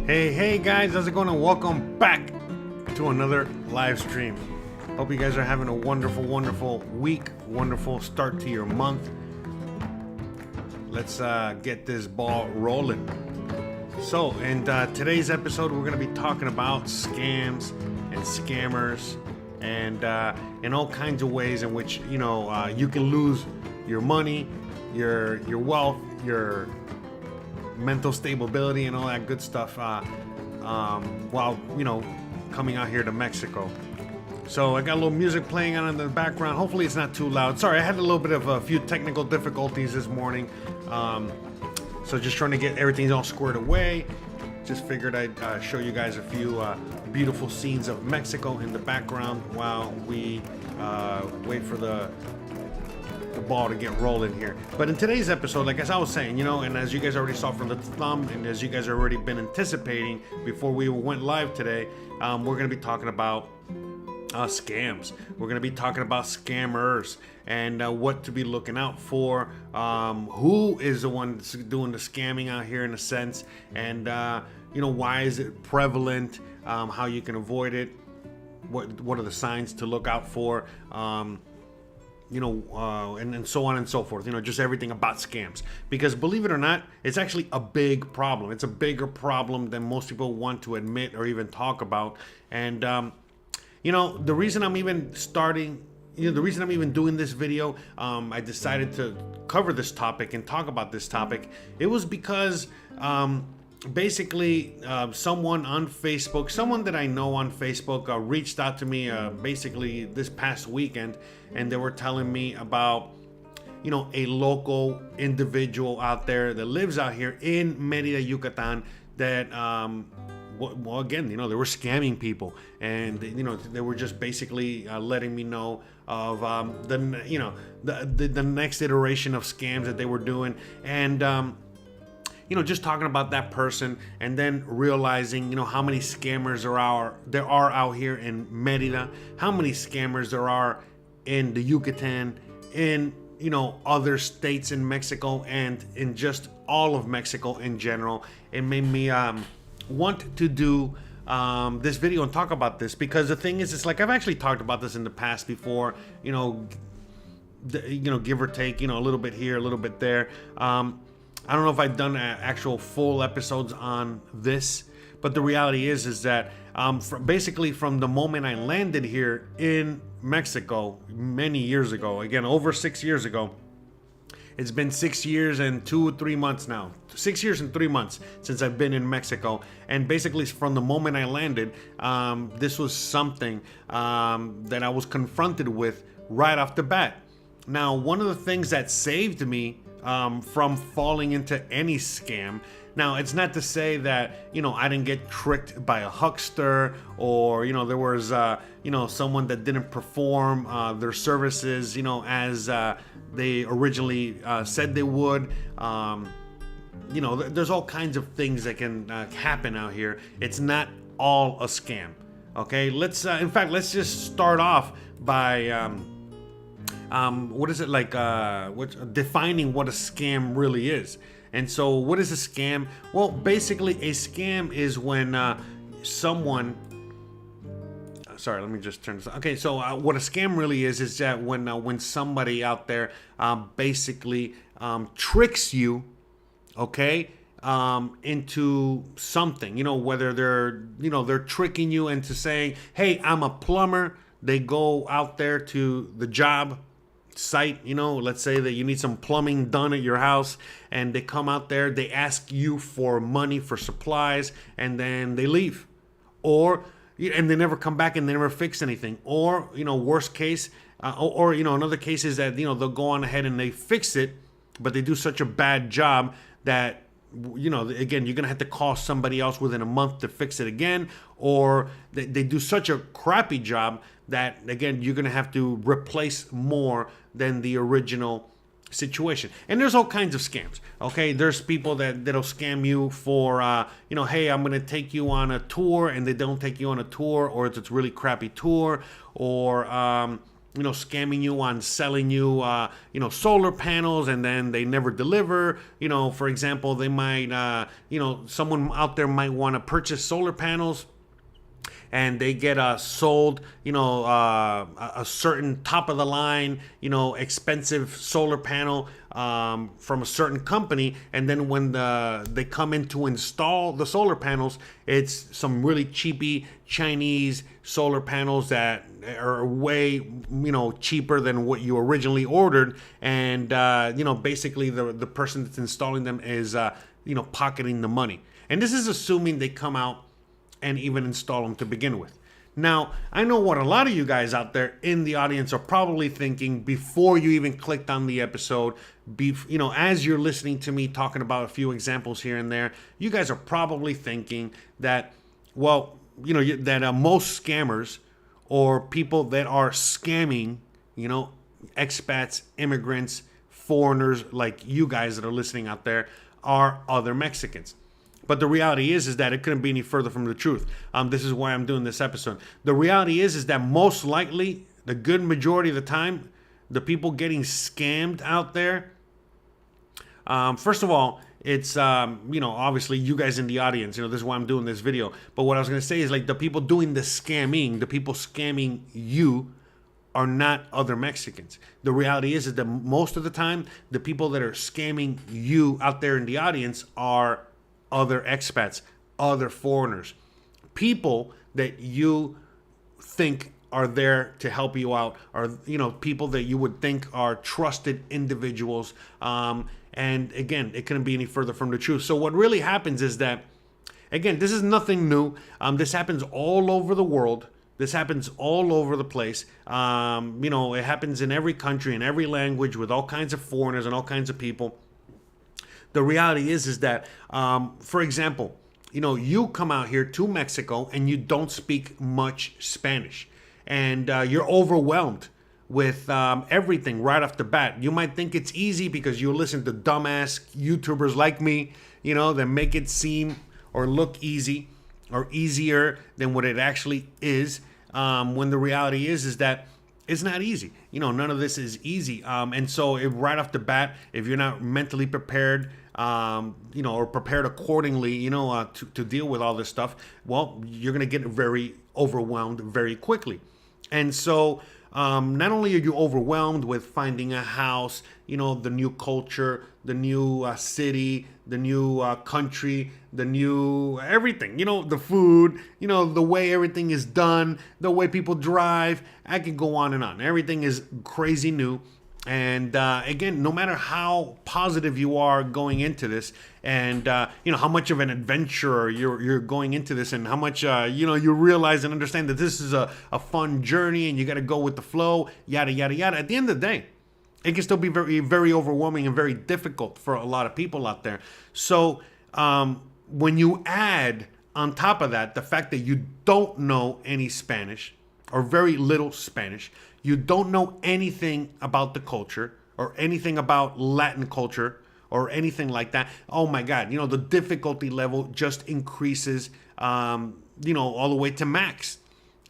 Hey guys, how's it going? And welcome back to another live stream. Hope you guys are having a wonderful week, wonderful start to your month. Let's get this ball rolling. So, in today's episode, we're going to be talking about scams and scammers and in all kinds of ways in which, you can lose your money, your wealth, your mental stability and all that good stuff while coming out here to Mexico. So I got a little music playing on in the background. Hopefully it's not too loud. Sorry, I had a little bit of a few technical difficulties this morning, so just trying to get everything all squared away. Just figured I'd show you guys a few beautiful scenes of Mexico in the background while we wait for the ball to get rolling here. But in today's episode, like as I was saying, and as you guys already saw from the thumb, and as you guys have already been anticipating before we went live today, we're going to be talking about scams. We're going to be talking about scammers and what to be looking out for, who is the one that's doing the scamming out here in a sense, and why is it prevalent, how you can avoid it, what are the signs to look out for, and so on and so forth, just everything about scams. Because believe it or not, it's actually a big problem. It's a bigger problem than most people want to admit or even talk about. And, the reason I'm even starting, the reason I'm even doing this video, I decided to cover this topic and talk about this topic. It was because, basically, someone on Facebook, someone that I know on Facebook, reached out to me basically this past weekend, and they were telling me about a local individual out there that lives out here in Merida, Yucatan, that well, again, they were scamming people, and they were just basically letting me know of the next iteration of scams that they were doing, and just talking about that person, and then realizing, how many scammers there are out here in Merida, how many scammers there are in the Yucatan, in, other states in Mexico, and in just all of Mexico in general. It made me want to do this video and talk about this, because the thing is, it's like I've actually talked about this in the past before, give or take, a little bit here, a little bit there. I don't know if I've done actual full episodes on this, but the reality is that basically from the moment I landed here in Mexico many years ago, again, over 6 years ago, it's been 6 years and 2 or 3 months now. 6 years and 3 months since I've been in Mexico. And basically from the moment I landed, this was something that I was confronted with right off the bat. Now, one of the things that saved me from falling into any scam. Now, it's not to say that, I didn't get tricked by a huckster, or, there was, someone that didn't perform their services, as they originally said they would. There's all kinds of things that can happen out here. It's not all a scam. Okay, let's just start off by what is it like? Defining what a scam really is. And so, what is a scam? Well, basically, a scam is when someone. Sorry, let me just turn this. Okay, so what a scam really is that when somebody out there basically tricks you, okay, into something. Whether they're tricking you into saying, "Hey, I'm a plumber." They go out there to the job site, let's say that you need some plumbing done at your house, and they come out there, they ask you for money for supplies, and then they leave, and they never come back and they never fix anything. Or worst case, another case is that they'll go on ahead and they fix it, but they do such a bad job that again, you're gonna have to call somebody else within a month to fix it again, or they do such a crappy job that, again, you're gonna have to replace more than the original situation. And there's all kinds of scams. Okay, there's people that'll scam you for hey, I'm gonna take you on a tour, and they don't take you on a tour, or it's a really crappy tour, or scamming you on selling you, solar panels, and then they never deliver. For example, they might, someone out there might want to purchase solar panels, and they get sold, a certain top of the line, expensive solar panel from a certain company, and then when they come in to install the solar panels, it's some really cheapy Chinese solar panels that are way, cheaper than what you originally ordered, and basically the person that's installing them is pocketing the money. And this is assuming they come out and even install them to begin with. Now, I know what a lot of you guys out there in the audience are probably thinking before you even clicked on the episode. As you're listening to me talking about a few examples here and there, you guys are probably thinking that, that most scammers or people that are scamming, expats, immigrants, foreigners like you guys that are listening out there are other Mexicans. But the reality is that it couldn't be any further from the truth. This is why I'm doing this episode. The reality is that most likely, the good majority of the time, the people getting scammed out there, first of all, it's, obviously you guys in the audience, this is why I'm doing this video. But what I was going to say is like the people doing the scamming, the people scamming you are not other Mexicans. The reality is that most of the time, the people that are scamming you out there in the audience are other expats, other foreigners, people that you think are there to help you out, or people that you would think are trusted individuals. And again, it couldn't be any further from the truth. So what really happens is that, again, this is nothing new. This happens all over the world. This happens all over the place. It happens in every country, in every language, with all kinds of foreigners and all kinds of people. The reality is that, for example, you come out here to Mexico and you don't speak much Spanish, and you're overwhelmed with everything right off the bat. You might think it's easy because you listen to dumbass YouTubers like me, that make it seem or look easy or easier than what it actually is, when the reality is that it's not easy. None of this is easy. And so right off the bat, if you're not mentally prepared, or prepared accordingly, to deal with all this stuff, well, you're going to get very overwhelmed very quickly. And so not only are you overwhelmed with finding a house, the new culture, the new city, the new country, the new everything, the food, the way everything is done, the way people drive, I can go on and on. Everything is crazy new. And again, no matter how positive you are going into this, and how much of an adventurer you're going into this, and how much you realize and understand that this is a fun journey, and you got to go with the flow, yada yada yada. At the end of the day, it can still be very, very overwhelming and very difficult for a lot of people out there. So when you add on top of that the fact that you don't know any Spanish or very little Spanish, you don't know anything about the culture or anything about Latin culture or anything like that, oh my God, the difficulty level just increases, all the way to max.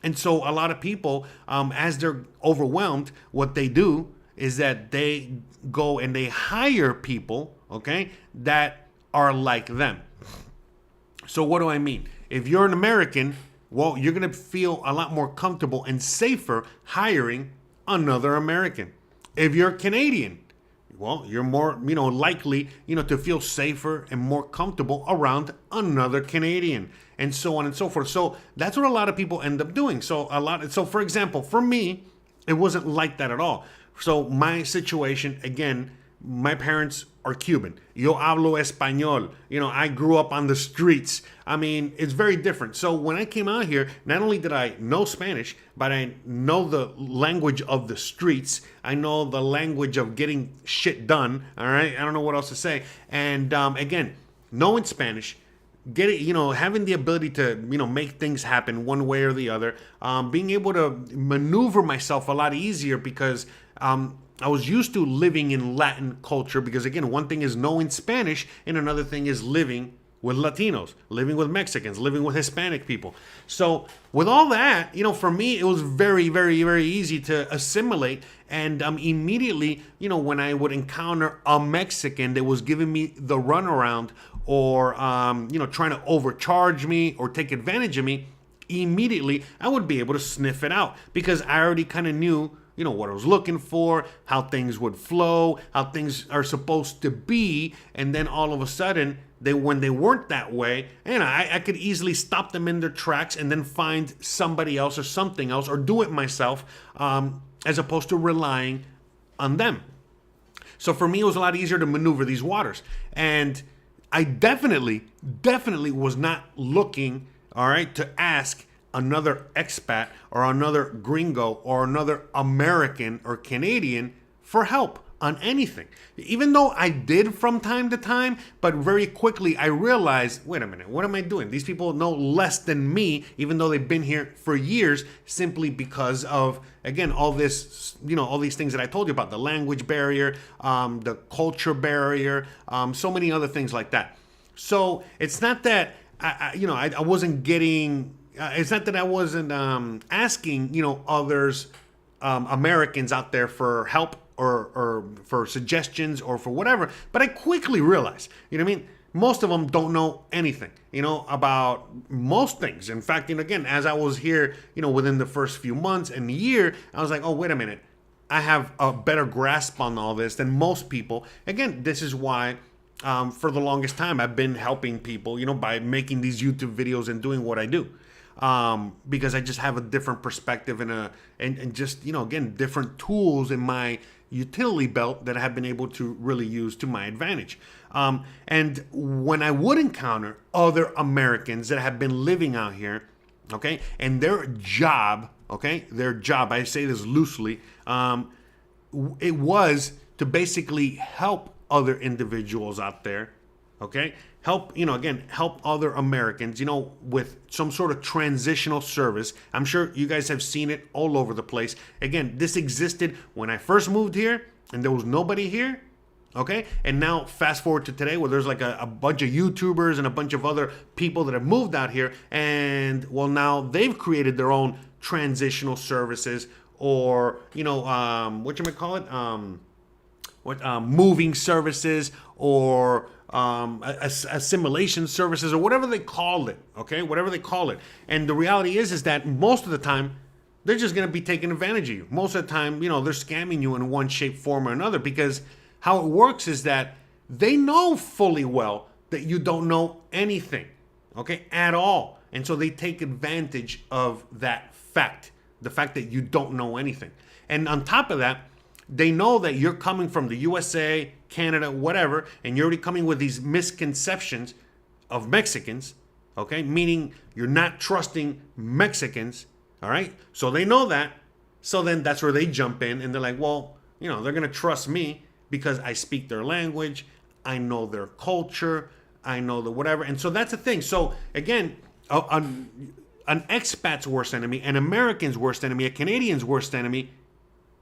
And so a lot of people, as they're overwhelmed, what they do is that they go and they hire people, okay, that are like them. So what do I mean? If you're an American, well, you're going to feel a lot more comfortable and safer hiring another American. If you're Canadian, well, you're more, likely, to feel safer and more comfortable around another Canadian, and so on and so forth. So that's what a lot of people end up doing. So for example, for me, it wasn't like that at all. So my situation, again, my parents are Cuban. Yo hablo español. I grew up on the streets. I mean, it's very different. So when I came out here, not only did I know Spanish, but I know the language of the streets. I know the language of getting shit done. All right. I don't know what else to say. And again, knowing Spanish, having the ability to, make things happen one way or the other, being able to maneuver myself a lot easier because I was used to living in Latin culture, because again, one thing is knowing Spanish and another thing is living with Latinos, living with Mexicans, living with Hispanic people. So with all that, for me, it was very, very, very easy to assimilate. And immediately, when I would encounter a Mexican that was giving me the runaround or, trying to overcharge me or take advantage of me, immediately I would be able to sniff it out because I already kind of knew what I was looking for, how things would flow, how things are supposed to be. And then all of a sudden, when they weren't that way, I could easily stop them in their tracks and then find somebody else or something else or do it myself, as opposed to relying on them. So for me, it was a lot easier to maneuver these waters. And I definitely was not looking, all right, to ask another expat or another gringo or another American or Canadian for help on anything. Even though I did from time to time, but very quickly I realized, wait a minute, what am I doing? These people know less than me, even though they've been here for years, simply because of, again, all this, all these things that I told you about, the language barrier, the culture barrier, so many other things like that. So it's not that I wasn't getting. It's not that I wasn't asking, others, Americans out there for help or for suggestions or for whatever. But I quickly realized, most of them don't know anything, about most things. In fact, again, as I was here, within the first few months and the year, I was like, oh, wait a minute. I have a better grasp on all this than most people. Again, this is why for the longest time I've been helping people, by making these YouTube videos and doing what I do. Because I just have a different perspective and just, again, different tools in my utility belt that I have been able to really use to my advantage. And when I would encounter other Americans that have been living out here, okay, and their job, I say this loosely, it was to basically help other individuals out there, okay? Help other Americans, with some sort of transitional service. I'm sure you guys have seen it all over the place. Again, this existed when I first moved here and there was nobody here, okay? And now fast forward to today where there's like a bunch of YouTubers and a bunch of other people that have moved out here. And well, now they've created their own transitional services or, moving services or assimilation services or whatever they call it, okay? Whatever they call it. And the reality is that most of the time, they're just going to be taking advantage of you. Most of the time, they're scamming you in one shape, form, or another because how it works is that they know fully well that you don't know anything, okay, at all. And so they take advantage of that fact, the fact that you don't know anything. And on top of that, they know that you're coming from the USA, Canada, whatever, and you're already coming with these misconceptions of Mexicans, okay? Meaning you're not trusting Mexicans, all right? So they know that. So then that's where they jump in and they're like, well, they're going to trust me because I speak their language, I know their culture, I know the whatever. And so that's the thing. So again, an expat's worst enemy, an American's worst enemy, a Canadian's worst enemy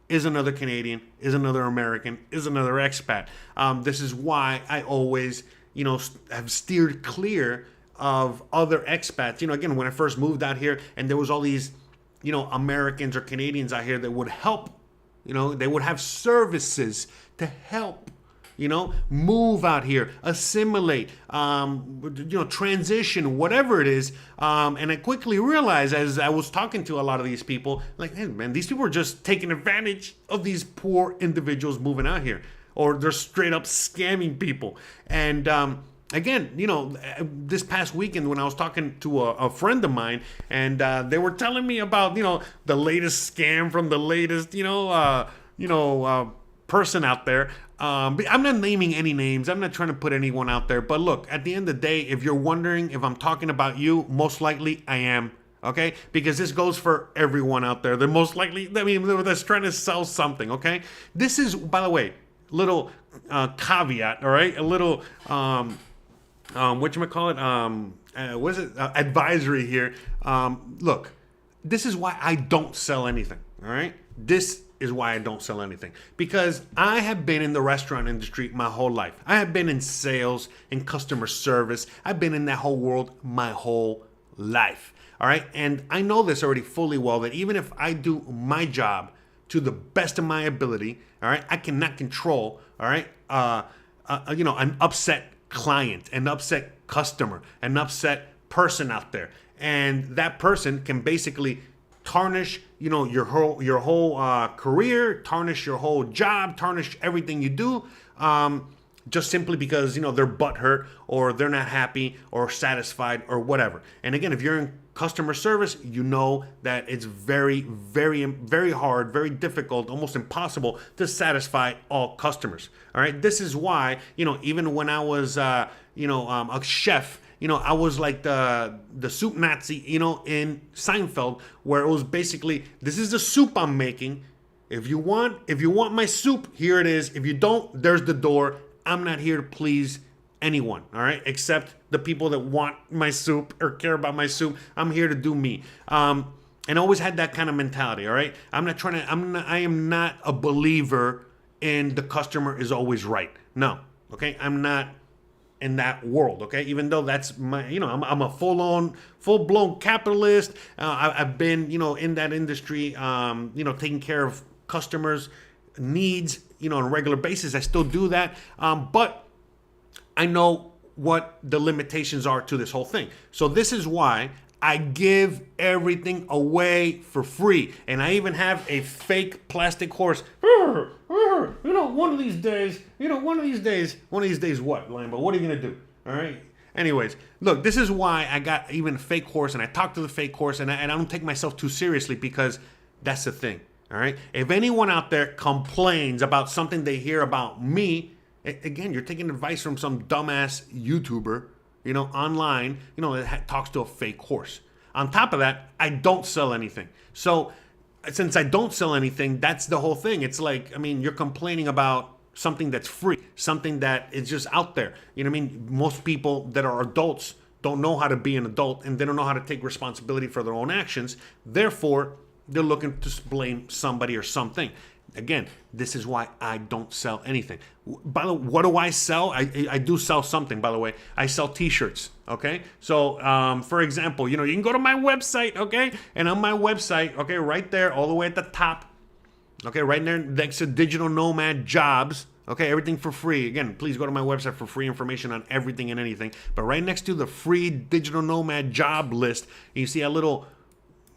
is another Canadian, is another American, is another expat. This is why I always, have steered clear of other expats. Again, when I first moved out here and there was all these, Americans or Canadians out here that would help, they would have services to help, move out here, assimilate, transition, whatever it is. And I quickly realized as I was talking to a lot of these people, like, hey, man, these people are just taking advantage of these poor individuals moving out here, or they're straight up scamming people. And again, this past weekend when I was talking to a friend of mine, and they were telling me about, the latest scam from the latest, person out there. I'm not naming any names. I'm not trying to put anyone out there. But look, at the end of the day, if you're wondering if I'm talking about you, most likely I am. Okay? Because this goes for everyone out there. They're most likely, that's trying to sell something. Okay? This is, by the way, little caveat. All right? A little, advisory here. Look, this is why I don't sell anything. All right? This is why I don't sell anything. Because I have been in the restaurant industry my whole life. I have been in sales and customer service. I've been in that whole world my whole life. All right. And I know this already fully well, that even if I do my job to the best of my ability, all right, I cannot control, all right, an upset client, an upset customer, an upset person out there. And that person can basically tarnish, your whole career, tarnish your whole job, tarnish everything you do, just simply because they're butthurt or they're not happy or satisfied or whatever. And again, if you're in customer service, you know that it's very, very, very hard, very difficult, almost impossible to satisfy all customers. All right, this is why even when I was a chef. I was like the soup Nazi, in Seinfeld, where it was basically, this is the soup I'm making. If you want my soup, here it is. If you don't, there's the door. I'm not here to please anyone, all right, except the people that want my soup or care about my soup. I'm here to do me. And I always had that kind of mentality, all right? I am not a believer in the customer is always right. No, okay? I'm not in that world, okay? Even though that's my, I'm a full-blown capitalist. I've been, in that industry, taking care of customers' needs, on a regular basis. I still do that, but I know what the limitations are to this whole thing. So this is why I give everything away for free, and I even have a fake plastic horse. One of these days, what, Lambo? What are you gonna do? All right. Anyways, look, this is why I got even a fake horse, and I talk to the fake horse, and I don't take myself too seriously, because that's the thing. All right. If anyone out there complains about something they hear about me, again, you're taking advice from some dumbass YouTuber, online, that talks to a fake horse. On top of that, I don't sell anything. So since I don't sell anything, that's the whole thing. It's like, you're complaining about something that's free, something that is just out there. Most people that are adults don't know how to be an adult, and they don't know how to take responsibility for their own actions. Therefore, they're looking to blame somebody or something. Again, this is why I don't sell anything. By the way, what do I sell? I do sell something, by the way. I sell t-shirts, okay? So, for example, you can go to my website, okay? And on my website, okay, right there, all the way at the top, okay, right there next to Digital Nomad Jobs, okay, everything for free. Again, please go to my website for free information on everything and anything. But right next to the free Digital Nomad job list, you see a little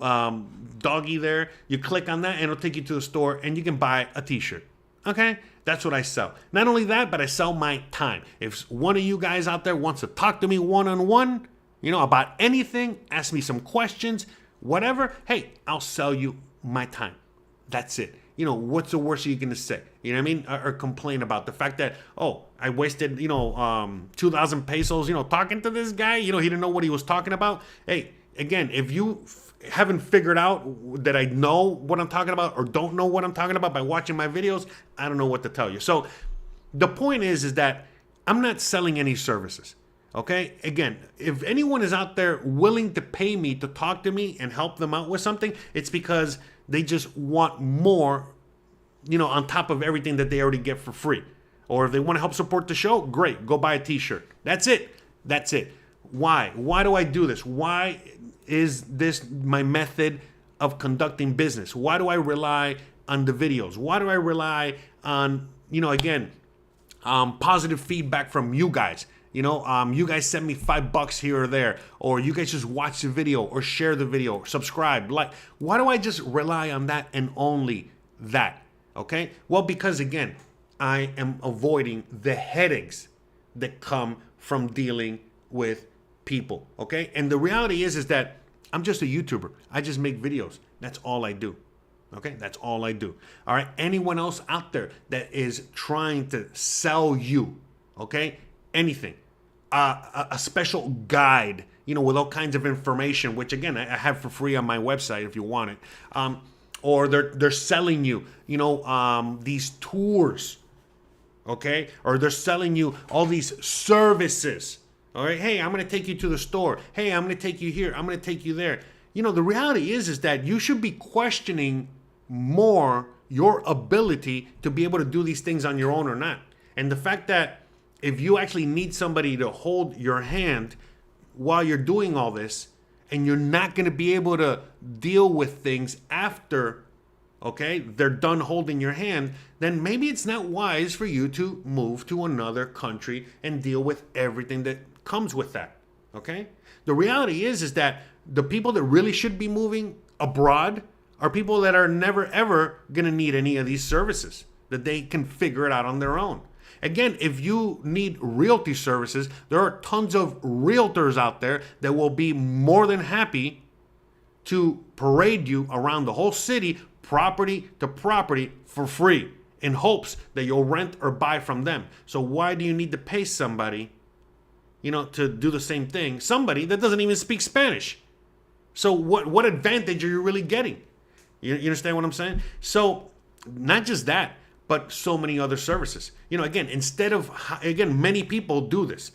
doggy there. You click on that and it'll take you to the store, and you can buy a t-shirt. Okay, that's what I sell. Not only that, but I sell my time. If one of you guys out there wants to talk to me one-on-one, about anything, ask me some questions, whatever, hey, I'll sell you my time. That's it. What's the worst you're gonna say? Or complain about the fact that, I wasted 2,000 pesos talking to this guy. He didn't know what he was talking about. Hey, again, if you haven't figured out that I know what I'm talking about, or don't know what I'm talking about by watching my videos, I don't know what to tell you. So the point is that I'm not selling any services. Okay? Again, if anyone is out there willing to pay me to talk to me and help them out with something, it's because they just want more, on top of everything that they already get for free. Or if they want to help support the show, great, go buy a t-shirt. That's it. Why? Why do I do this? Why is this my method of conducting business? Why do I rely on the videos? Why do I rely on, positive feedback from you guys? You guys send me $5 here or there, or you guys just watch the video or share the video, or subscribe, like. Why do I just rely on that and only that? Okay? Well, because again, I am avoiding the headaches that come from dealing with people. Okay? And the reality is that I'm just a YouTuber. I just make videos. That's all I do. Okay? That's all I do. All right? Anyone else out there that is trying to sell you, okay, anything, a special guide, with all kinds of information, which again, I have for free on my website if you want it. Or they're selling you, these tours, okay? Or they're selling you all these services. All right, hey, I'm going to take you to the store. Hey, I'm going to take you here. I'm going to take you there. The reality is that you should be questioning more your ability to be able to do these things on your own or not. And the fact that if you actually need somebody to hold your hand while you're doing all this, and you're not going to be able to deal with things after, okay, they're done holding your hand, then maybe it's not wise for you to move to another country and deal with everything that comes with that, okay? The reality is that the people that really should be moving abroad are people that are never ever going to need any of these services, that they can figure it out on their own. Again, if you need realty services, there are tons of realtors out there that will be more than happy to parade you around the whole city, property to property, for free, in hopes that you'll rent or buy from them. So why do you need to pay somebody, to do the same thing? Somebody that doesn't even speak Spanish. So what advantage are you really getting? You understand what I'm saying? So not just that, but so many other services. Again, many people do this.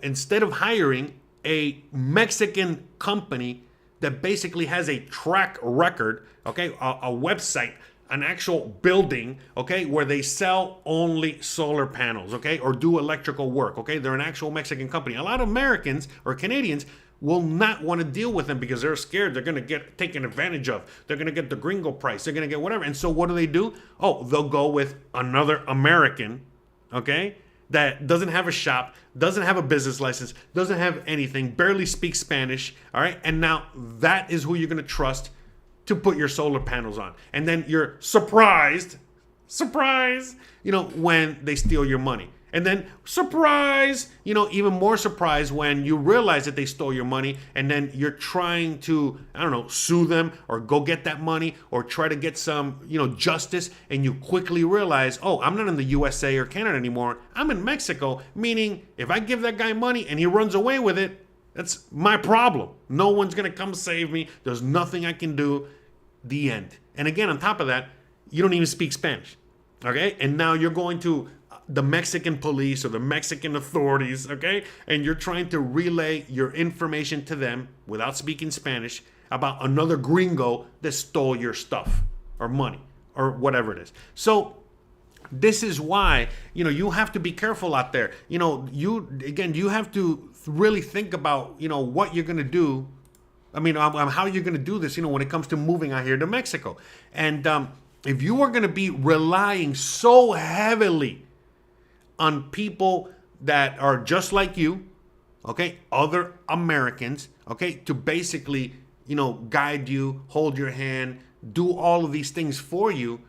Instead of hiring a Mexican company that basically has a track record, okay, a website, an actual building, okay, where they sell only solar panels, okay, or do electrical work, okay, they're an actual Mexican company. A lot of Americans or Canadians will not want to deal with them because they're scared they're going to get taken advantage of. They're going to get the gringo price. They're going to get whatever. And so what do? Oh, they'll go with another American, okay, that doesn't have a shop, doesn't have a business license, doesn't have anything, barely speaks Spanish, all right? And now that is who you're going to trust to put your solar panels on. And then you're surprised, when they steal your money. And then surprise, even more surprise when you realize that they stole your money, and then you're trying to, sue them or go get that money or try to get some, justice. And you quickly realize, oh, I'm not in the USA or Canada anymore. I'm in Mexico, meaning if I give that guy money and he runs away with it, that's my problem. No one's going to come save me. There's nothing I can do. The end. And again, on top of that, you don't even speak Spanish. Okay? And now you're going to the Mexican police or the Mexican authorities, okay? And you're trying to relay your information to them without speaking Spanish about another gringo that stole your stuff or money or whatever it is. So this is why, you have to be careful out there. You have to really think about, what you're going to do. How you're going to do this, when it comes to moving out here to Mexico. And if you are going to be relying so heavily on people that are just like you, okay, other Americans, okay, to basically, guide you, hold your hand, do all of these things for you.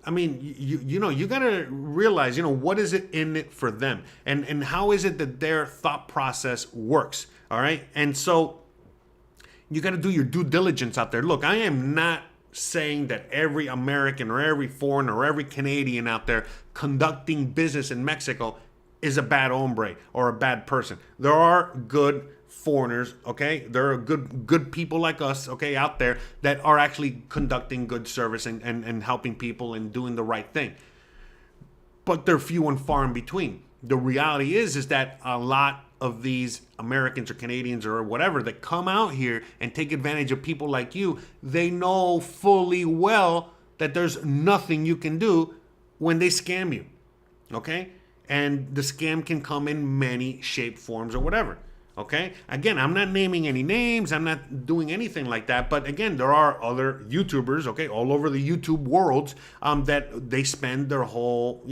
You got to realize, what is it in it for them? And how is it that their thought process works? All right. And so you got to do your due diligence out there. Look, I am not saying that every American or every foreigner or every Canadian out there conducting business in Mexico is a bad hombre or a bad person. There are good foreigners, okay? There are good people like us, okay, out there that are actually conducting good service and helping people and doing the right thing. But they're few and far in between. The reality is that a lot of these Americans or Canadians or whatever that come out here and take advantage of people like you, they know fully well that there's nothing you can do when they scam you, okay? And the scam can come in many shape, forms, or whatever, okay? Again, I'm not naming any names. I'm not doing anything like that. But again, there are other YouTubers, okay, all over the YouTube world that they spend their whole,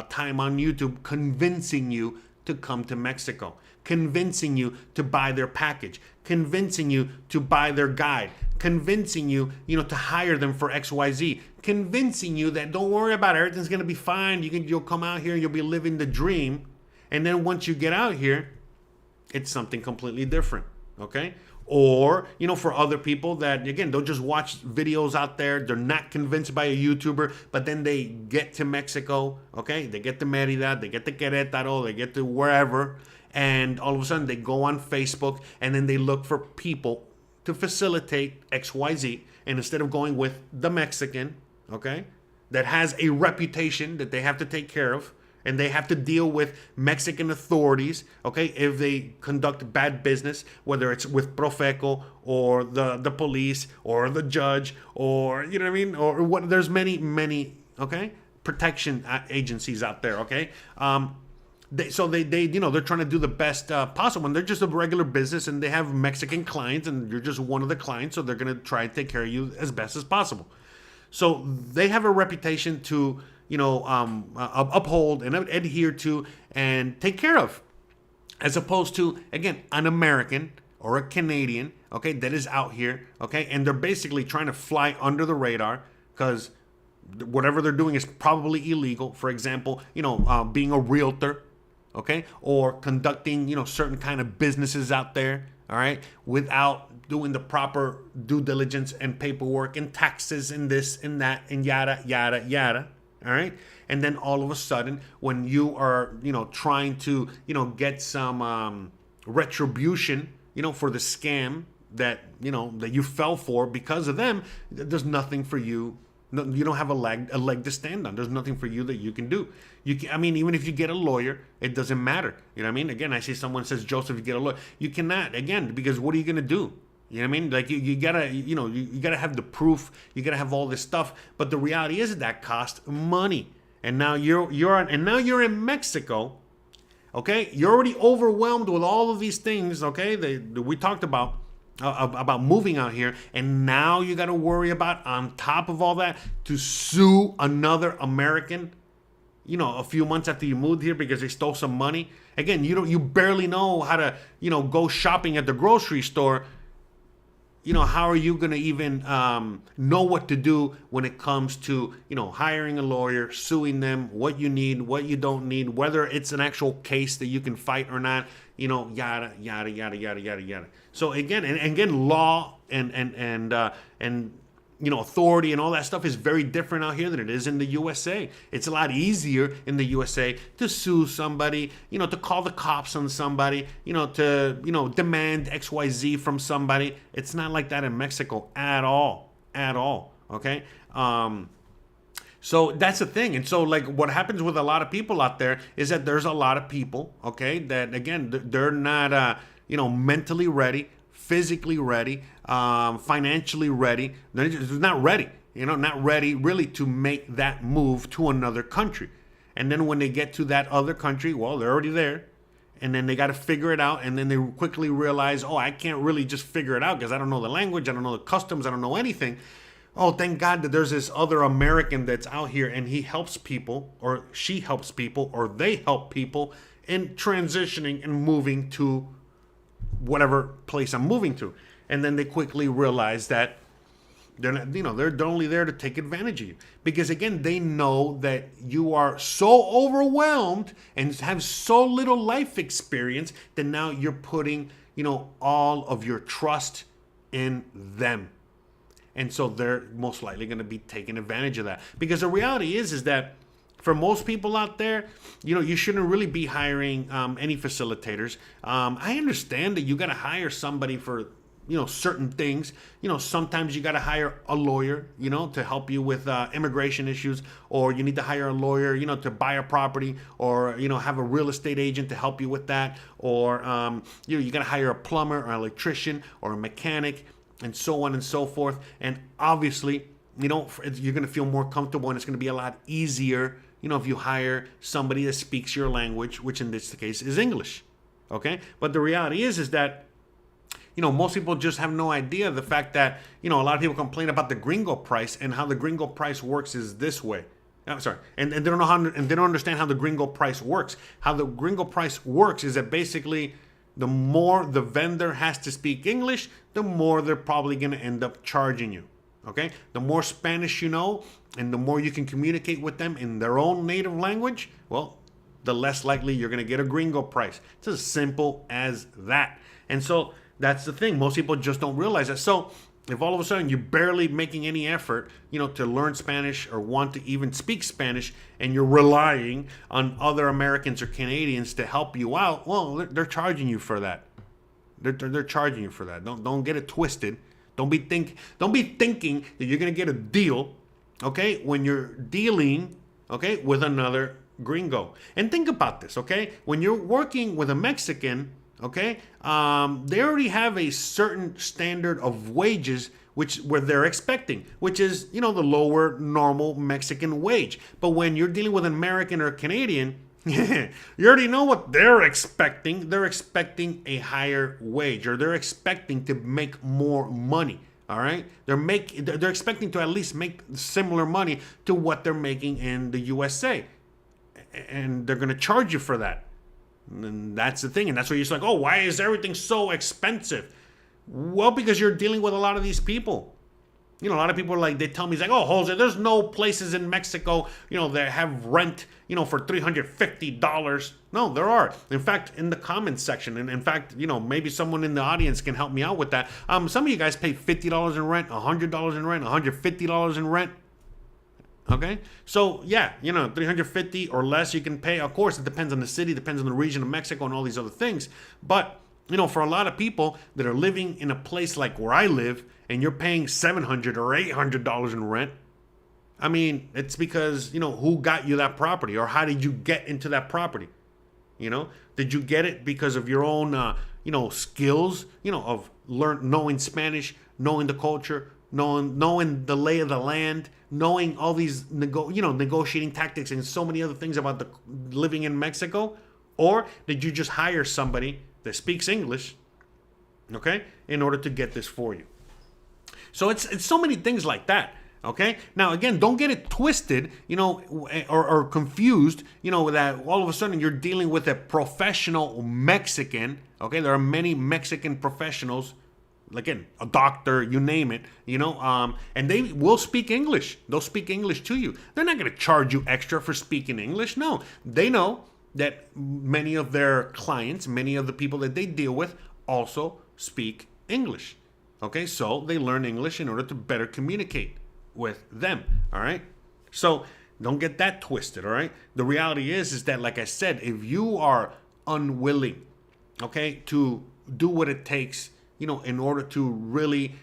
time on YouTube convincing you to come to Mexico, convincing you to buy their package, convincing you to buy their guide, convincing you, to hire them for XYZ, convincing you that don't worry about it, everything's going to be fine. You'll come out here and you'll be living the dream. And then once you get out here, it's something completely different, okay? Or, for other people that, again, they'll just watch videos out there. They're not convinced by a YouTuber, but then they get to Mexico, okay? They get to Merida, they get to Querétaro, they get to wherever, and all of a sudden they go on Facebook and then they look for people to facilitate XYZ. And instead of going with the Mexican, okay, that has a reputation that they have to take care of, and they have to deal with Mexican authorities, okay, if they conduct bad business, whether it's with Profeco or the police or the judge, or, you know what I mean, or what, there's many, okay, protection agencies out there, okay. They you know, they're trying to do the best possible, and they're just a regular business, and they have Mexican clients, and you're just one of the clients, so they're going to try and take care of you as best as possible. So they have a reputation to, you know, uphold and adhere to and take care of, as opposed to, again, an American or a Canadian, okay, that is out here, okay, and they're basically trying to fly under the radar because whatever they're doing is probably illegal. For example, you know, being a realtor, okay, or conducting, you know, certain kind of businesses out there, all right, without doing the proper due diligence and paperwork and taxes and this and that and yada, yada, yada, all right? And then all of a sudden, when you are, you know, trying to, you know, get some retribution, you know, for the scam that, you know, that you fell for because of them, there's nothing for you. No, you don't have a leg to stand on. There's nothing for you that you can do. I mean, even if you get a lawyer, it doesn't matter. You know what I mean? Again, I see someone says, Joseph, you get a lawyer. You cannot, again, because what are you going to do? You know what I mean? Like you gotta, you know, you gotta have the proof. You gotta have all this stuff. But the reality is that costs money. And now you're in Mexico. Okay, you're already overwhelmed with all of these things. Okay, we talked about moving out here, and now you got to worry about, on top of all that, to sue another American, you know, a few months after you moved here because they stole some money. Again, you barely know how to, you know, go shopping at the grocery store. You know, how are you going to even know what to do when it comes to, you know, hiring a lawyer, suing them, what you need, what you don't need, whether it's an actual case that you can fight or not, you know, yada, yada, yada, yada, yada, yada. So again, and again, law and you know, authority and all that stuff is very different out here than it is in the USA. It's a lot easier in the USA to sue somebody, you know, to call the cops on somebody, you know, to, you know, demand XYZ from somebody. It's not like that in Mexico at all, okay? So that's the thing. And so, like, what happens with a lot of people out there is that there's a lot of people, okay, that, again, they're not, you know, mentally ready, physically ready, financially ready. They're just not ready, you know, not ready really to make that move to another country. And then when they get to that other country, well, they're already there. And then they got to figure it out. And then they quickly realize, oh, I can't really just figure it out because I don't know the language. I don't know the customs. I don't know anything. Oh, thank God that there's this other American that's out here and he helps people, or she helps people, or they help people in transitioning and moving to whatever place I'm moving to. And then they quickly realize that they're not, you know, they're only there to take advantage of you. Because again, they know that you are so overwhelmed and have so little life experience that now you're putting, you know, all of your trust in them. And so they're most likely going to be taking advantage of that. Because the reality is that for most people out there, you know, you shouldn't really be hiring any facilitators. I understand that you got to hire somebody for, you know, certain things. You know, sometimes you got to hire a lawyer, you know, to help you with immigration issues, or you need to hire a lawyer, you know, to buy a property, or, you know, have a real estate agent to help you with that, or, you know, you got to hire a plumber or an electrician or a mechanic, and so on and so forth. And obviously, you know, you're going to feel more comfortable, and it's going to be a lot easier, you know, if you hire somebody that speaks your language, which in this case is English, okay? But the reality is that, you know, most people just have no idea the fact that, you know, a lot of people complain about the gringo price, and how the gringo price works is this way. I'm sorry, and they don't know how, and they don't understand how the gringo price works. How the gringo price works is that basically, the more the vendor has to speak English, the more they're probably going to end up charging you. Okay? The more Spanish you know, and the more you can communicate with them in their own native language, well, the less likely you're going to get a gringo price. It's as simple as that. And so that's the thing. Most people just don't realize that. So if all of a sudden you're barely making any effort, you know, to learn Spanish or want to even speak Spanish, and you're relying on other Americans or Canadians to help you out, well, they're charging you for that. They're charging you for that. Don't get it twisted. Don't be thinking that you're gonna get a deal, okay, when you're dealing, okay, with another gringo. And think about this, okay? When you're working with a Mexican, okay, they already have a certain standard of wages where they're expecting, which is, the lower normal Mexican wage. But when you're dealing with an American or Canadian, you already know what they're expecting. They're expecting a higher wage, or they're expecting to make more money. All right, they're expecting to at least make similar money to what they're making in the USA, and they're going to charge you for that. And that's the thing, and that's why you're like, oh, why is everything so expensive? Well, because you're dealing with a lot of these people. A lot of people are like, they tell me, it's like, oh, Jose, there's no places in Mexico, that have rent, for $350. No, there are. In fact, in the comments section, and in fact, maybe someone in the audience can help me out with that. Some of you guys pay $50 in rent, $100 in rent, $150 in rent. Okay, so yeah, $350 or less you can pay. Of course, it depends on the city, depends on the region of Mexico, and all these other things. But for a lot of people that are living in a place like where I live, and you're paying $700 or $800 in rent, I mean, it's because, who got you that property, or how did you get into that property? Did you get it because of your own, skills, of knowing Spanish, knowing the culture, knowing the lay of the land, knowing all these negotiating tactics and so many other things about living in Mexico? Or did you just hire somebody that speaks English, okay, in order to get this for you? So it's so many things like that, okay? Now, again, don't get it twisted, or confused, that all of a sudden you're dealing with a professional Mexican, okay? There are many Mexican professionals, again, a doctor, you name it, and they will speak English. They'll speak English to you. They're not going to charge you extra for speaking English. No, they know that many of their clients, many of the people that they deal with also speak English. Okay, so they learn English in order to better communicate with them, all right? So don't get that twisted, all right? The reality is that, like I said, if you are unwilling, okay, to do what it takes, in order to really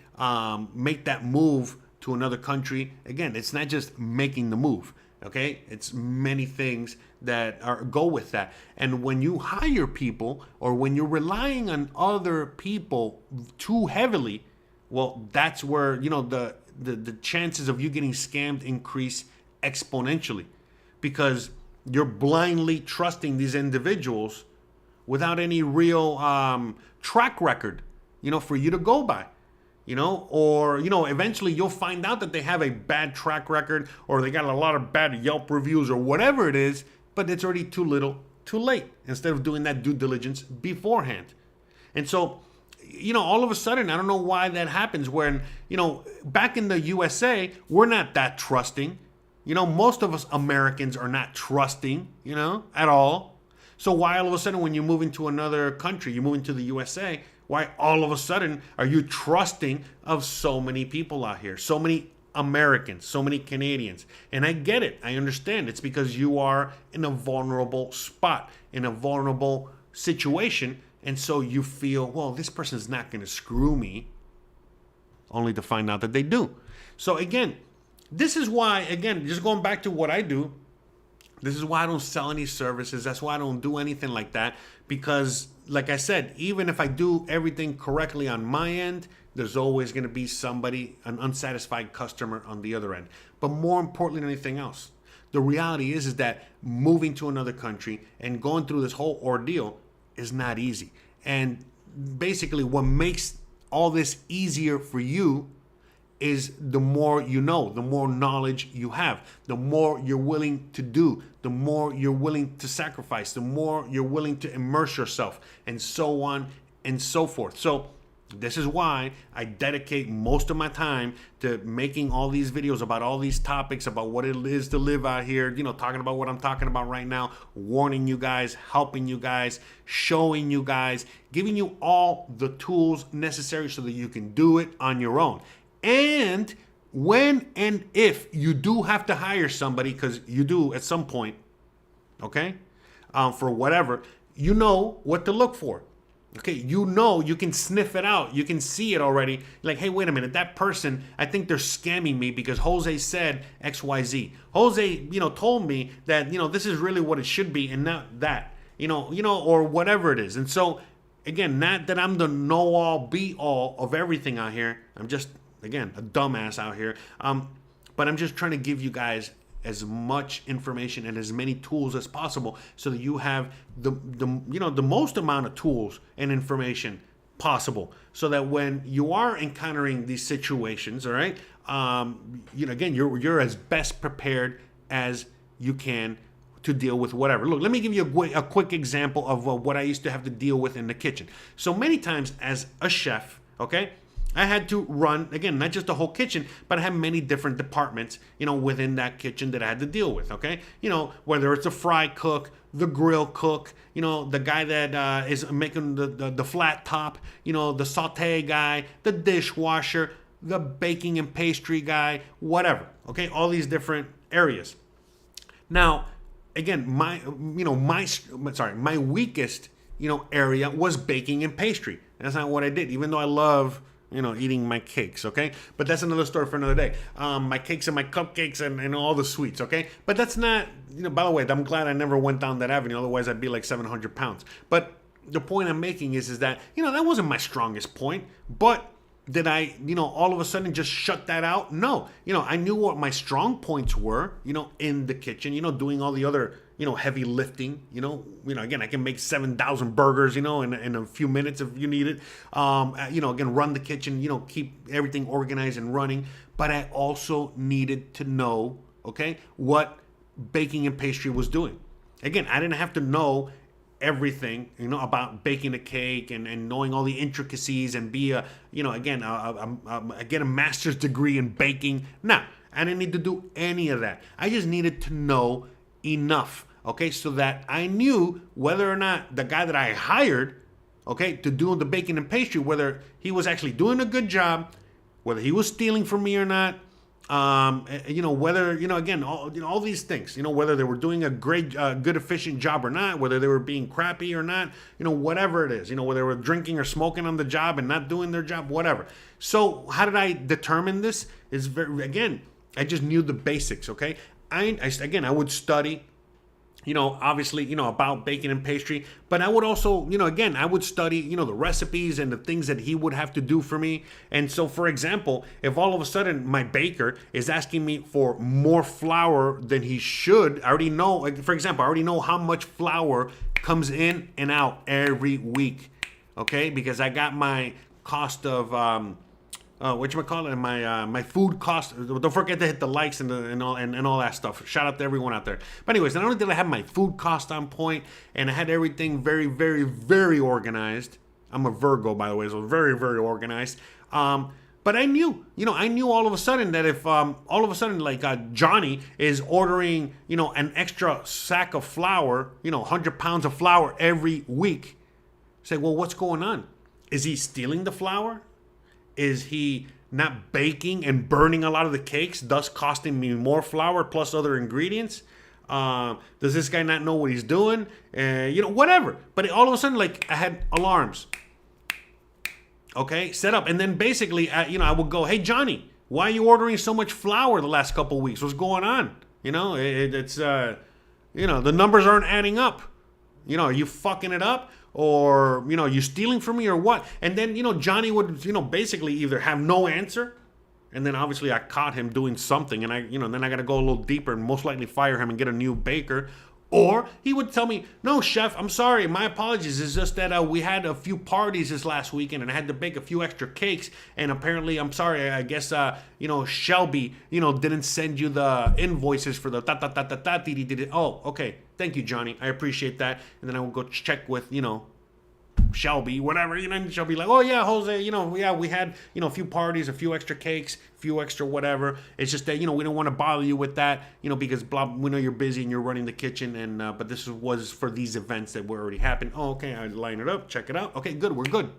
make that move to another country, again, it's not just making the move, okay? It's many things that go with that. And when you hire people, or when you're relying on other people too heavily, well, that's where, the chances of you getting scammed increase exponentially, because you're blindly trusting these individuals without any real track record, for you to go by, or, eventually you'll find out that they have a bad track record, or they got a lot of bad Yelp reviews, or whatever it is, but it's already too little, too late, instead of doing that due diligence beforehand. And so, all of a sudden, I don't know why that happens when, back in the USA, we're not that trusting. Most of us Americans are not trusting, at all. So why all of a sudden when you move into another country, you move into the USA, why all of a sudden are you trusting of so many people out here, so many Americans, so many Canadians? And I get it. I understand. It's because you are in a vulnerable spot, in a vulnerable situation. And so you feel, well, this person is not going to screw me, only to find out that they do. So again, this is why, again, just going back to what I do, this is why I don't sell any services. That's why I don't do anything like that. Because, like I said, even if I do everything correctly on my end, there's always going to be somebody, an unsatisfied customer on the other end. But more importantly than anything else, the reality is that moving to another country and going through this whole ordeal is not easy. And basically what makes all this easier for you is the more you know, the more knowledge you have, the more you're willing to do, the more you're willing to sacrifice, the more you're willing to immerse yourself, and so on and so forth. So this is why I dedicate most of my time to making all these videos about all these topics, about what it is to live out here, talking about what I'm talking about right now, warning you guys, helping you guys, showing you guys, giving you all the tools necessary so that you can do it on your own. And when and if you do have to hire somebody, because you do at some point, okay, for whatever, you know what to look for. Okay, you can sniff it out. You can see it already. Like, hey, wait a minute, that person, I think they're scamming me because Jose said XYZ. Jose, told me that, this is really what it should be and not that, or whatever it is. And so, again, not that I'm the know-all, be-all of everything out here. I'm just, again, a dumbass out here. But I'm just trying to give you guys as much information and as many tools as possible so that you have the most amount of tools and information possible, so that when you are encountering these situations, all right, again, you're as best prepared as you can to deal with whatever. Look, let me give you a quick example of what I used to have to deal with in the kitchen. So many times as a chef, okay, I had to run, again, not just the whole kitchen, but I had many different departments, within that kitchen that I had to deal with, okay? Whether it's a fry cook, the grill cook, the guy that is making the flat top, the saute guy, the dishwasher, the baking and pastry guy, whatever, okay? All these different areas. Now, again, my weakest, area was baking and pastry. That's not what I did, even though I love eating my cakes, okay? But that's another story for another day. My cakes and my cupcakes and all the sweets, okay? But that's not, by the way, I'm glad I never went down that avenue. Otherwise, I'd be like 700 pounds. But the point I'm making is that, that wasn't my strongest point. But did I, all of a sudden just shut that out? No. I knew what my strong points were, in the kitchen, doing all the other, heavy lifting, again, I can make 7,000 burgers, in a few minutes if you need it. Again, run the kitchen, keep everything organized and running. But I also needed to know, okay, what baking and pastry was doing. Again, I didn't have to know everything, about baking a cake and knowing all the intricacies and be get a master's degree in baking. No, I didn't need to do any of that. I just needed to know enough, okay, so that I knew whether or not the guy that I hired, okay, to do the baking and pastry, whether he was actually doing a good job, whether he was stealing from me or not, whether, again, all these things, whether they were doing a great, good, efficient job or not, whether they were being crappy or not, whatever it is, whether they were drinking or smoking on the job and not doing their job, whatever. So how did I determine this? Again, I just knew the basics, okay? I would study, obviously, about baking and pastry, but I would also, again, I would study, the recipes and the things that he would have to do for me. And so, for example, if all of a sudden my baker is asking me for more flour than he should, I already know, for example, I already know how much flour comes in and out every week, okay? Because I got my cost of, my food cost. Don't forget to hit the likes and all that stuff. Shout out to everyone out there. But anyways, not only did I have my food cost on point, and I had everything very, very, very organized. I'm a Virgo, by the way, so very, very organized. But I knew, all of a sudden that if Johnny is ordering, an extra sack of flour, 100 pounds of flour every week, say, well, what's going on? Is he stealing the flour? Is he not baking and burning a lot of the cakes, thus costing me more flour plus other ingredients? Does this guy not know what he's doing? Whatever. But all of a sudden, I had alarms. Okay, set up. And then basically, I would go, hey, Johnny, why are you ordering so much flour the last couple of weeks? What's going on? The numbers aren't adding up. Are you fucking it up? Or, you stealing from me or what? And then, Johnny would, basically either have no answer. And then obviously I caught him doing something. And then I got to go a little deeper and most likely fire him and get a new baker. Or he would tell me, no, chef, I'm sorry. My apologies. It's just that we had a few parties this last weekend and I had to bake a few extra cakes. And apparently, I'm sorry, I guess, Shelby, didn't send you the invoices for the ta-ta-ta-ta-ta-dee-dee-dee. Oh, okay. Thank you, Johnny. I appreciate that. And then I would go check with, Shelby, whatever, and she'll be like, oh yeah, Jose, we had, a few parties, a few extra cakes, a few extra whatever. It's just that, we don't want to bother you with that, because we know you're busy and you're running the kitchen, and but this was for these events that were already happened. Oh, okay, I line it up, check it out. Okay, good, we're good.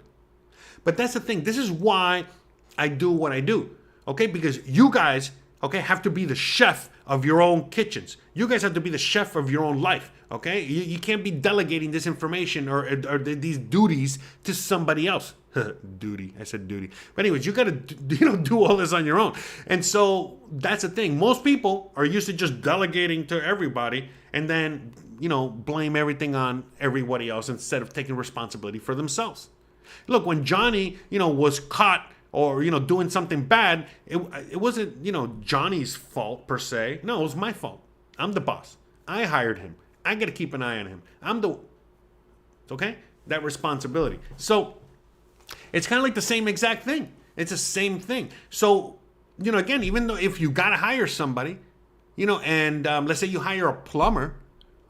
But that's the thing. This is why I do what I do, okay? Because you guys okay, have to be the chef of your own kitchens. You guys have to be the chef of your own life, okay? You can't be delegating this information or these duties to somebody else. Duty, I said duty. But anyways, you got to, do all this on your own. And so that's the thing. Most people are used to just delegating to everybody and then, blame everything on everybody else instead of taking responsibility for themselves. Look, when Johnny, was caught or, doing something bad, it wasn't, Johnny's fault per se. No, it was my fault. I'm the boss. I hired him. I got to keep an eye on him. Okay? That responsibility. So it's kind of like the same exact thing. It's the same thing. So, again, even though if you got to hire somebody, and let's say you hire a plumber,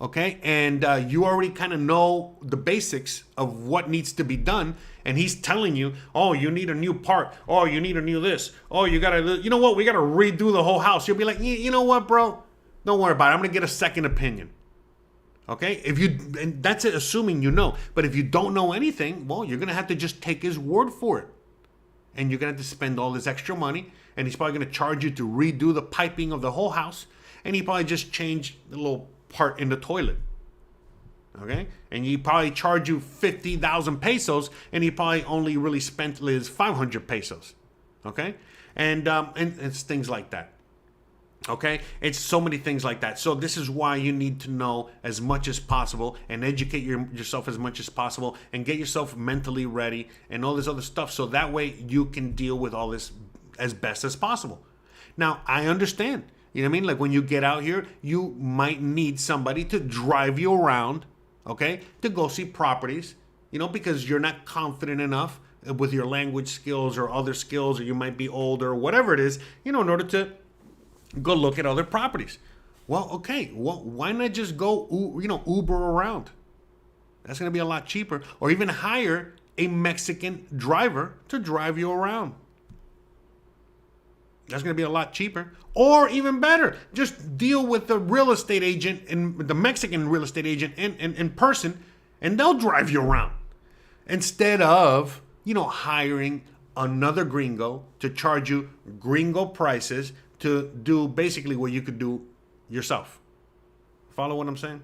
okay, and you already kind of know the basics of what needs to be done, and he's telling you, oh, you need a new part, oh, you need a new this, oh, you gotta, you know what, we gotta redo the whole house. You'll be like, you know what, bro, don't worry about it. I'm gonna get a second opinion. Okay, and that's it, assuming you know. But if you don't know anything, well, you're gonna have to just take his word for it, and you're gonna have to spend all this extra money, and he's probably gonna charge you to redo the piping of the whole house, and he probably just changed the little part in the toilet. Okay, and he probably charge you 50,000 pesos, and he probably only really spent his 500 pesos. Okay, and it's things like that. Okay, it's so many things like that. So this is why you need to know as much as possible and educate yourself as much as possible and get yourself mentally ready and all this other stuff, so that way you can deal with all this as best as possible. Now, I understand, you know what I mean? Like when you get out here, you might need somebody to drive you around, okay, to go see properties, because you're not confident enough with your language skills or other skills, or you might be older or whatever it is, in order to go look at other properties. Well, okay, why not just go, Uber around? That's going to be a lot cheaper. Or even hire a Mexican driver to drive you around. That's going to be a lot cheaper. Or even better, just deal with the real estate agent and the Mexican real estate agent in person, and they'll drive you around. Instead of, hiring another gringo to charge you gringo prices to do basically what you could do yourself. Follow what I'm saying?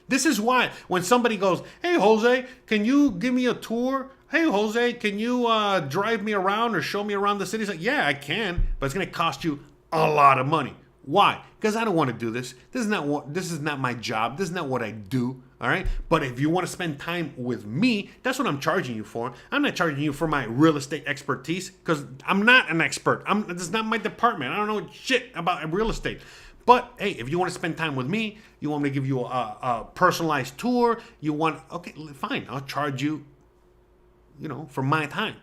This is why when somebody goes, hey, Jose, can you give me a tour? Hey, Jose, can you drive me around or show me around the city? It's like, yeah, I can, but it's going to cost you a lot of money. Why? Because I don't want to do this. This is not my job. This is not what I do. All right. But if you want to spend time with me, that's what I'm charging you for. I'm not charging you for my real estate expertise, because I'm not an expert. This is not my department. I don't know shit about real estate. But hey, if you want to spend time with me, you want me to give you a personalized tour, okay, fine. I'll charge you, for my time.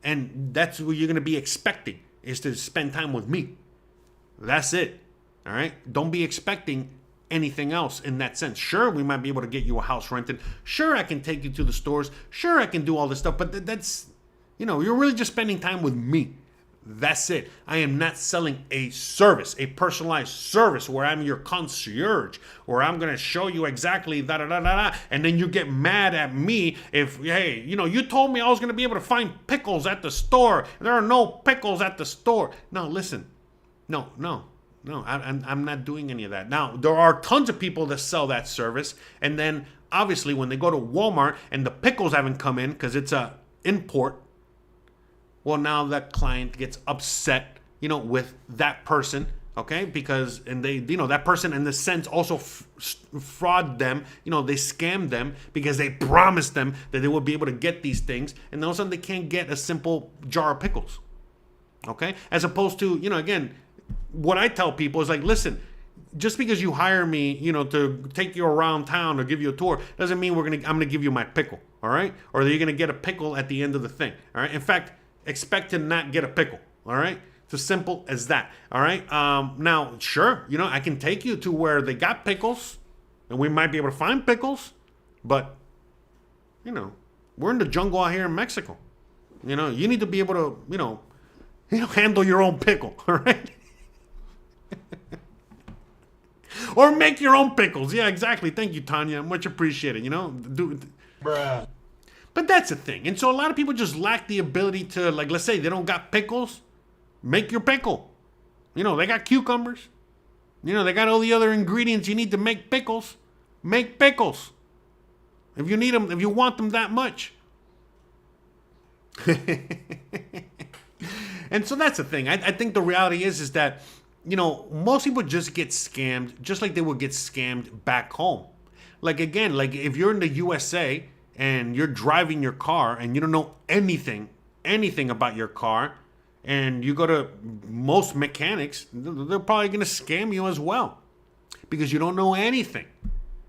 And that's what you're going to be expecting, is to spend time with me. That's it. All right. Don't be expecting anything else in that sense. Sure, we might be able to get you a house rented. Sure, I can take you to the stores. Sure, I can do all this stuff. But that's, you're really just spending time with me. That's it. I am not selling a service, a personalized service where I'm your concierge, where I'm going to show you exactly da-da-da-da-da. And then you get mad at me if, hey, you told me I was going to be able to find pickles at the store. There are no pickles at the store. No, listen. No, I'm not doing any of that. Now, there are tons of people that sell that service, and then obviously when they go to Walmart and the pickles haven't come in because it's a import, well, now that client gets upset, with that person, okay? Because, and they, that person in the sense also fraud them, they scam them because they promised them that they would be able to get these things, and all of a sudden they can't get a simple jar of pickles, okay? As opposed to, again, what I tell people is like, listen, just because you hire me, to take you around town or give you a tour, doesn't mean I'm gonna give you my pickle, all right? Or that you're gonna get a pickle at the end of the thing, all right? In fact, expect to not get a pickle, all right? It's as simple as that, all right? Now, sure, I can take you to where they got pickles, and we might be able to find pickles, but, we're in the jungle out here in Mexico. You need to be able to, handle your own pickle, all right? Or make your own pickles. Yeah, exactly. Thank you, Tanya. Much appreciated. Bruh. But that's the thing. And so a lot of people just lack the ability to, like, let's say they don't got pickles. Make your pickle. You know, they got cucumbers. You know, they got all the other ingredients you need to make pickles. Make pickles. If you need them, if you want them that much. And so that's the thing. I think the reality is that, you know, most people just get scammed just like they would get scammed back home. Like, again, like if you're in the USA and you're driving your car and you don't know anything about your car, and you go to most mechanics, they're probably going to scam you as well because you don't know anything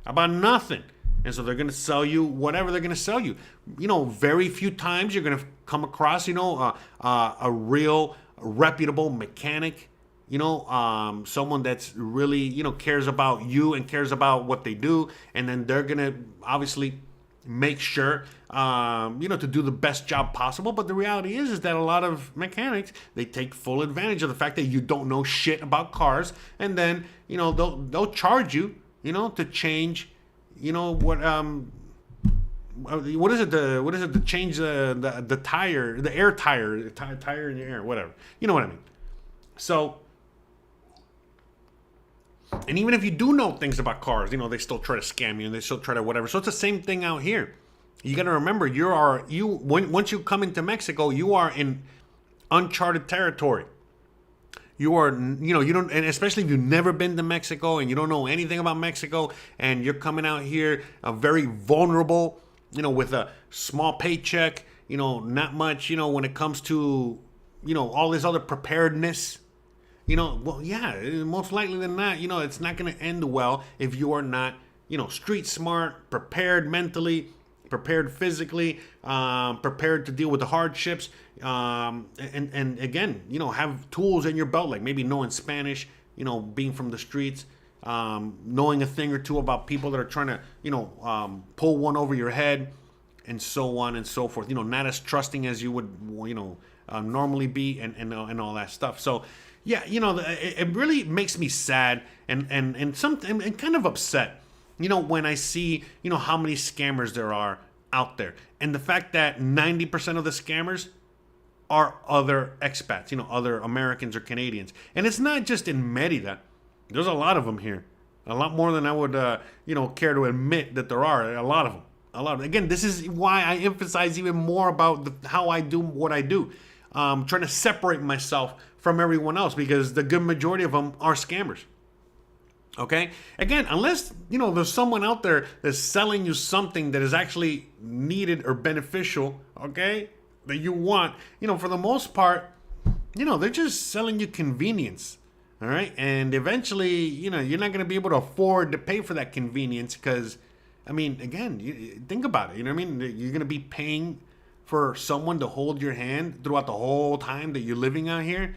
about nothing. And so they're going to sell you whatever they're going to sell you. You know, very few times you're going to come across, you know, a real reputable mechanic, you know, someone that's really, you know, cares about you and cares about what they do. And then they're going to obviously make sure, you know, to do the best job possible. But the reality is that a lot of mechanics, they take full advantage of the fact that you don't know shit about cars. And then, you know, they'll charge you, you know, to change, you know, what is it to change the tire, the air tire, tire in your air, whatever. You know what I mean? So, and even if you do know things about cars, you know, they still try to scam you and they still try to whatever. So it's the same thing out here. You got to remember, once you come into Mexico, you are in uncharted territory. You are, you know, you don't, and especially if you've never been to Mexico and you don't know anything about Mexico and you're coming out here very vulnerable, you know, with a small paycheck, you know, not much, you know, when it comes to, you know, all this other preparedness. You know, well, yeah, most likely than not, you know, it's not going to end well if you are not, you know, street smart, prepared mentally, prepared physically, prepared to deal with the hardships, and again, you know, have tools in your belt, like maybe knowing Spanish, you know, being from the streets, knowing a thing or two about people that are trying to, you know, pull one over your head, and so on and so forth. You know, not as trusting as you would, you know, normally be, and all that stuff. So, yeah, you know, it really makes me sad and kind of upset, you know, when I see, you know, how many scammers there are out there. And the fact that 90% of the scammers are other expats, you know, other Americans or Canadians. And it's not just in Merida. There's a lot of them here. A lot more than I would, you know, care to admit that there are. A lot of them. A lot of them. Again, this is why I emphasize even more about how I do what I do. Trying to separate myself from everyone else because the good majority of them are scammers. Okay? Again, unless, you know, there's someone out there that's selling you something that is actually needed or beneficial, okay, that you want, you know, for the most part, you know, they're just selling you convenience. All right? And eventually, you know, you're not going to be able to afford to pay for that convenience because, I mean, again, think about it. You know what I mean? You're going to be paying for someone to hold your hand throughout the whole time that you're living out here.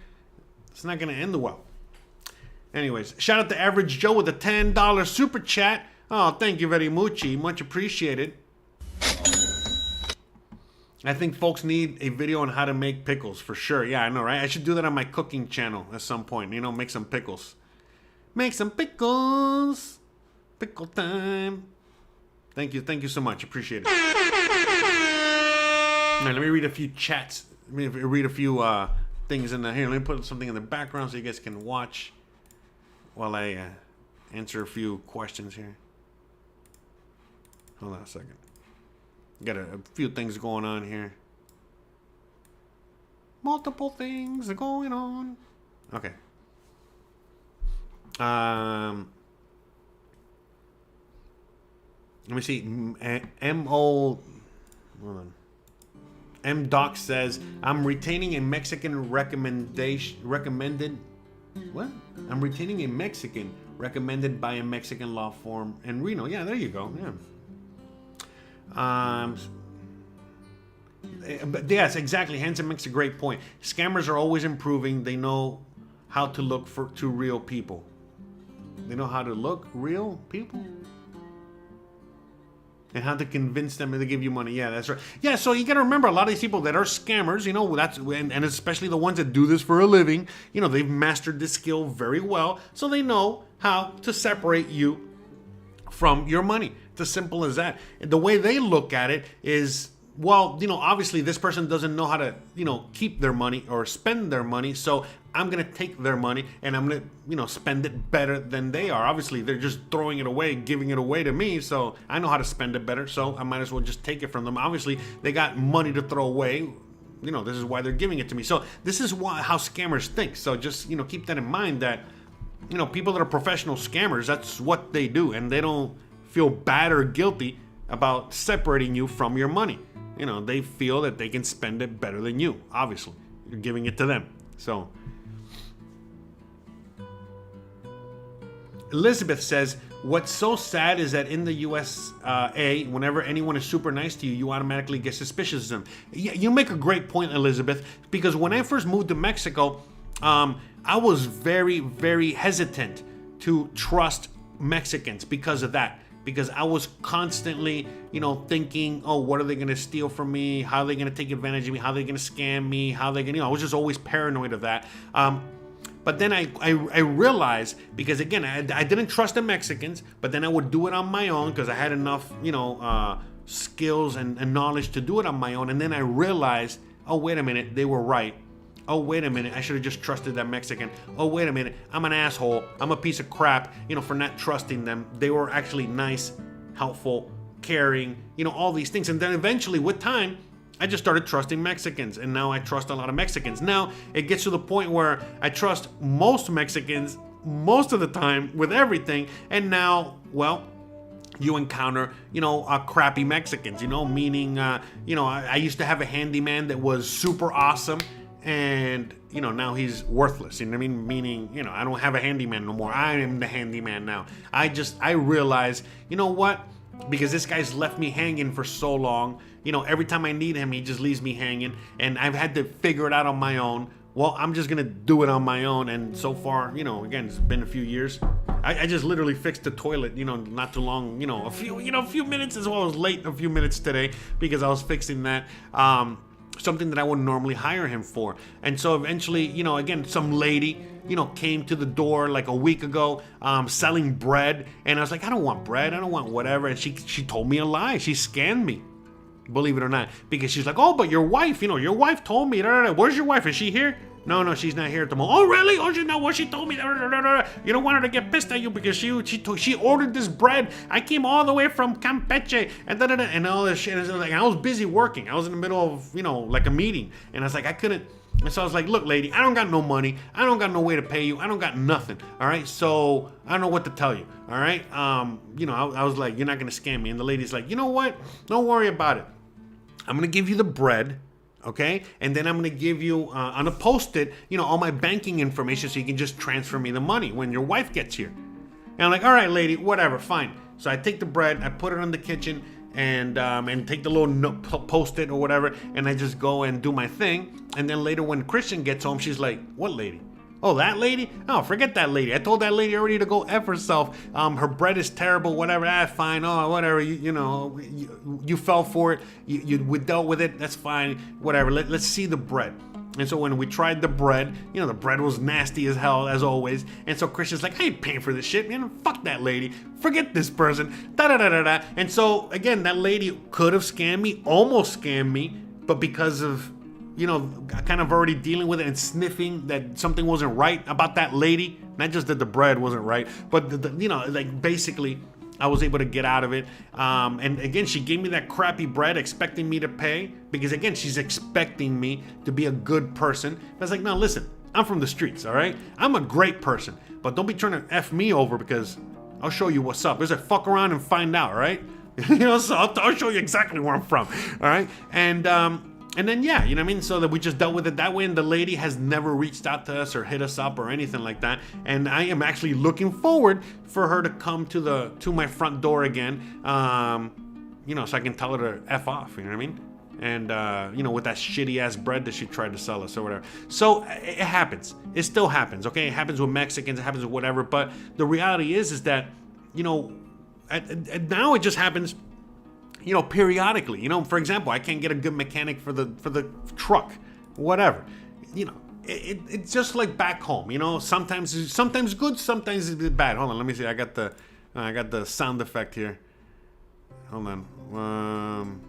It's not going to end well. Anyways, shout out to Average Joe with a $10 super chat. Oh, thank you very much. Much appreciated. I think folks need a video on how to make pickles for sure. Yeah, I know, right? I should do that on my cooking channel at some point. You know, make some pickles. Make some pickles. Pickle time. Thank you. Thank you so much. Appreciate it. All right, let me read a few chats. Let me read a few things in there. Here, let me put something in the background so you guys can watch while I answer a few questions here. Hold on a second. Got a few things going on here. Multiple things are going on. Okay. Let me see. Hold on. M Doc says, I'm retaining a Mexican recommended. What? I'm retaining a Mexican recommended by a Mexican law firm in Reno. Yeah, there you go. Yeah. But yes, exactly. Hanson makes a great point. Scammers are always improving. They know how to look to real people. They know how to look real people. And how to convince them to give you money. Yeah, that's right. Yeah, so you got to remember, a lot of these people that are scammers, you know, and especially the ones that do this for a living, you know, they've mastered this skill very well. So they know how to separate you from your money. It's as simple as that. The way they look at it is, well, obviously this person doesn't know how to, keep their money or spend their money. So I'm going to take their money and I'm going to, spend it better than they are. Obviously, they're just throwing it away, giving it away to me. So I know how to spend it better. So I might as well just take it from them. Obviously, they got money to throw away. This is why they're giving it to me. So this is how scammers think. So just, keep that in mind that, people that are professional scammers, that's what they do. And they don't feel bad or guilty about separating you from your money. They feel that they can spend it better than you. Obviously, you're giving it to them. So Elizabeth says, what's so sad is that in the USA, whenever anyone is super nice to you, you automatically get suspicious of them. You make a great point, Elizabeth, because when I first moved to Mexico, I was very, very hesitant to trust Mexicans because of that. Because I was constantly, thinking, oh, what are they going to steal from me? How are they going to take advantage of me? How are they going to scam me? How are they going to, I was just always paranoid of that. But then I realized, because again, I didn't trust the Mexicans, but then I would do it on my own because I had enough, skills and knowledge to do it on my own. And then I realized, oh, wait a minute, they were right. Oh, wait a minute, I should have just trusted that Mexican. Oh, wait a minute, I'm an asshole. I'm a piece of crap, for not trusting them. They were actually nice, helpful, caring, all these things. And then eventually, with time, I just started trusting Mexicans. And now I trust a lot of Mexicans. Now, it gets to the point where I trust most Mexicans most of the time with everything. And now, well, you encounter, crappy Mexicans, meaning, I used to have a handyman that was super awesome. And, now he's worthless. You know what I mean? Meaning, I don't have a handyman no more. I am the handyman now. I realize, you know what? Because this guy's left me hanging for so long. Every time I need him, he just leaves me hanging. And I've had to figure it out on my own. Well, I'm just going to do it on my own. And so far, again, it's been a few years. I just literally fixed the toilet, not too long, a few minutes as well. I was late a few minutes today because I was fixing that. Something that I wouldn't normally hire him for. And so eventually, again, some lady, came to the door like a week ago, selling bread. And I was like, I don't want bread. I don't want whatever. And she told me a lie. She scammed me. Believe it or not. Because she's like, oh, but your wife, your wife told me. Where's your wife? Is she here? No, she's not here at the moment. Oh, really? Oh, she's not what she told me. You don't want her to get pissed at you because she ordered this bread. I came all the way from Campeche and all this shit. And I was busy working. I was in the middle of, like a meeting. And I was like, I couldn't. And so I was like, look, lady, I don't got no money. I don't got no way to pay you. I don't got nothing. All right. So I don't know what to tell you. All right. I was like, you're not going to scam me. And the lady's like, you know what? Don't worry about it. I'm going to give you the bread. Okay, and then I'm gonna give you on a post-it, all my banking information so you can just transfer me the money when your wife gets here. And I'm like, all right, lady, whatever, fine. So I take the bread, I put it on the kitchen, and take the little post-it or whatever, and I just go and do my thing. And then later when Christian gets home, she's like, what lady? Oh, that lady? Oh, forget that lady. I told that lady already to go F herself. Her bread is terrible, whatever. Fine. Oh, whatever. You fell for it. We dealt with it. That's fine. Whatever. Let's see the bread. And so when we tried the bread, the bread was nasty as hell, as always. And so Christian's like, I ain't paying for this shit, man. Fuck that lady. Forget this person. Da-da-da-da-da. And so, again, that lady could have scammed me, almost scammed me, but because of kind of already dealing with it and sniffing that something wasn't right about that lady. Not just that the bread wasn't right, but basically I was able to get out of it. And again, she gave me that crappy bread expecting me to pay because again, she's expecting me to be a good person. I was like, no, listen, I'm from the streets, all right? I'm a great person, but don't be trying to F me over because I'll show you what's up. There's a fuck around and find out, all right? So I'll show you exactly where I'm from, all right? And then, yeah, you know what I mean? So that we just dealt with it that way. And the lady has never reached out to us or hit us up or anything like that. And I am actually looking forward for her to come to my front door again. So I can tell her to F off, you know what I mean? And, with that shitty ass bread that she tried to sell us or whatever. So it happens. It still happens, okay? It happens with Mexicans. It happens with whatever. But the reality is that, now it just happens periodically. For example, I can't get a good mechanic for the truck, whatever. It's just like back home. Sometimes good, sometimes it's bad. Hold on, let me see. I got the sound effect here. Hold on.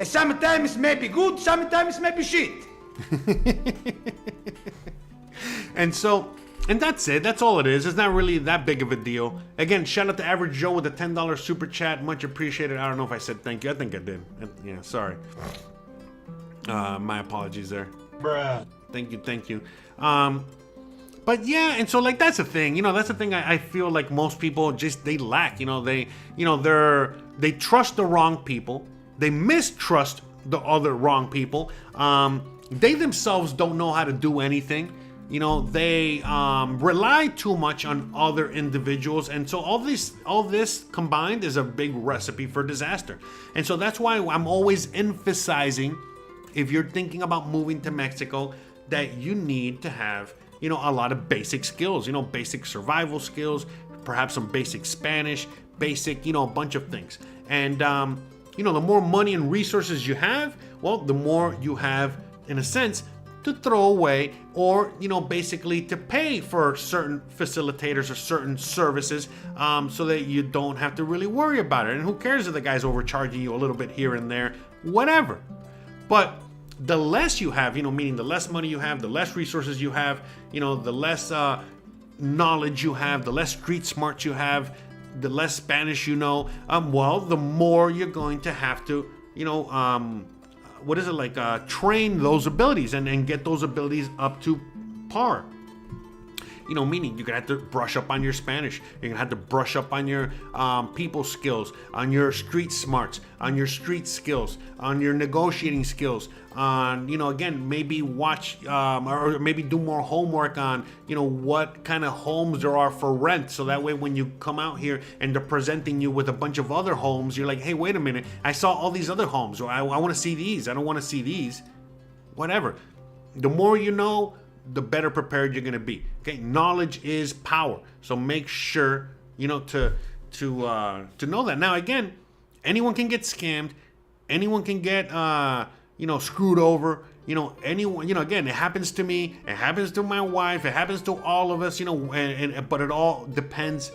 Sometimes maybe good, sometimes maybe shit. And that's it. That's all it is. It's not really that big of a deal. Again, shout out to Average Joe with a $10 super chat. Much appreciated. I don't know if I said thank you. I think I did. Yeah, sorry. My apologies there. Bruh. Thank you. But yeah, and so like that's the thing. That's the thing I feel like most people just they lack. They trust the wrong people. They mistrust the other wrong people. They themselves don't know how to do anything. They rely too much on other individuals, and so all this combined is a big recipe for disaster. And so that's why I'm always emphasizing, if you're thinking about moving to Mexico, that you need to have a lot of basic skills, basic survival skills, perhaps some basic Spanish, basic a bunch of things. And the more money and resources you have, well, the more you have, in a sense, to throw away, or basically to pay for certain facilitators or certain services, so that you don't have to really worry about it. And who cares if the guy's overcharging you a little bit here and there, whatever. But the less you have, meaning the less money you have, the less resources you have, the less knowledge you have, the less street smarts you have, the less Spanish well, the more you're going to have to train those abilities and get those abilities up to par. Meaning you're gonna have to brush up on your Spanish. You're gonna have to brush up on your people skills, on your street smarts, on your street skills, on your negotiating skills, on, again, maybe watch or maybe do more homework on, what kind of homes there are for rent. So that way when you come out here and they're presenting you with a bunch of other homes, you're like, hey, wait a minute, I saw all these other homes, or I want to see these. I don't want to see these. Whatever. The more you know, the better prepared you're going to be. Okay, knowledge is power. So make sure to know that. Now again, anyone can get scammed. Anyone can get screwed over. Anyone. Again, it happens to me. It happens to my wife. It happens to all of us. But it all depends.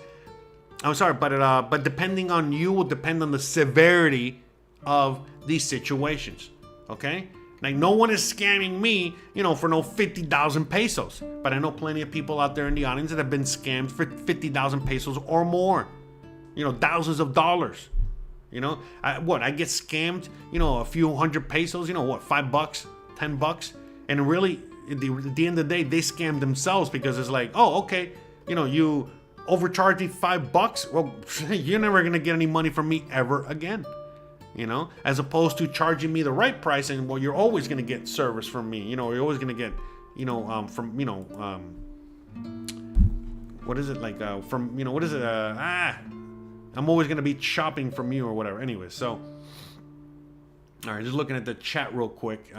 I'm sorry, but depending on you will depend on the severity of these situations. Okay. Like, no one is scamming me, for no 50,000 pesos. But I know plenty of people out there in the audience that have been scammed for 50,000 pesos or more. Thousands of dollars. I get scammed, a few hundred pesos, $5, $10. And really, at the end of the day, they scammed themselves, because it's like, oh, okay, you overcharged me $5. Well, you're never going to get any money from me ever again. As opposed to charging me the right price, and well, you're always going to get service from me. You're always going to get, what is it like? From, what is it? I'm always going to be shopping from you or whatever. Anyway, so, all right, just looking at the chat real quick.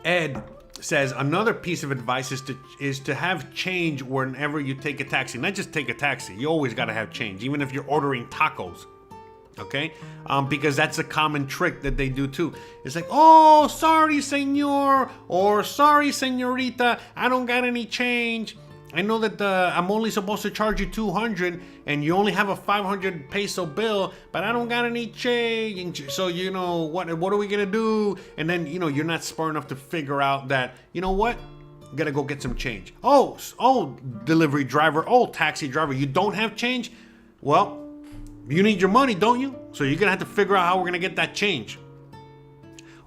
Ed says another piece of advice is to have change whenever you take a taxi. Not just take a taxi. You always got to have change, even if you're ordering tacos. Okay? Because that's a common trick that they do too. It's like, oh, sorry, senor, or sorry, senorita, I don't got any change. I know that I'm only supposed to charge you 200 and you only have a 500 peso bill, but I don't got any change. So, what are we going to do? And then, you're not smart enough to figure out that, what? You got to go get some change. Oh, delivery driver. Oh, taxi driver. You don't have change? Well, you need your money, don't you? So you're going to have to figure out how we're going to get that change.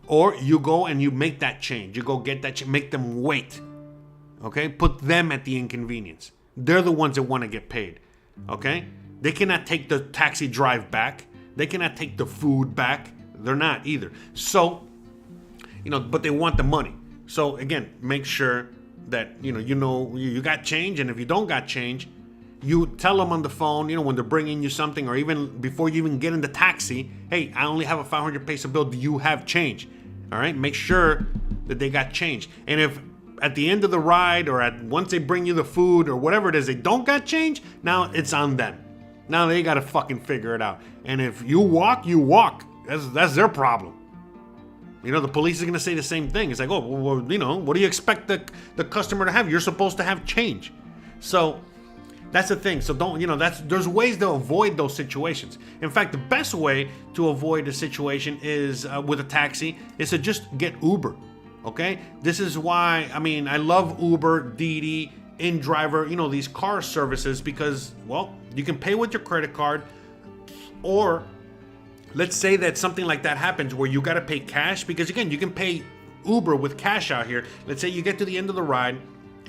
Or you go and you make that change. You go get that change. Make them wait. Okay, put them at the inconvenience. They're the ones that want to get paid. Okay, they cannot take the taxi drive back. They cannot take the food back. They're not either. So, but they want the money. So again, make sure that you got change, and if you don't got change, you tell them on the phone. When they're bringing you something, or even before you even get in the taxi, hey, I only have a 500 peso bill. Do you have change? All right, make sure that they got change. And if at the end of the ride, or once they bring you the food or whatever it is, they don't got change, now it's on them. Now they got to fucking figure it out. And if you walk, you walk. That's their problem. You know, the police is going to say the same thing. It's like, oh, well, you know, what do you expect the customer to have? You're supposed to have change. So that's the thing. So don't, you know, there's ways to avoid those situations. In fact, the best way to avoid a situation is with a taxi is to just get Uber. Okay. This is why, I mean, I love Uber, Didi, InDriver, you know, these car services because, well, you can pay with your credit card, or let's say that something like that happens where you got to pay cash, because again, you can pay Uber with cash out here. Let's say you get to the end of the ride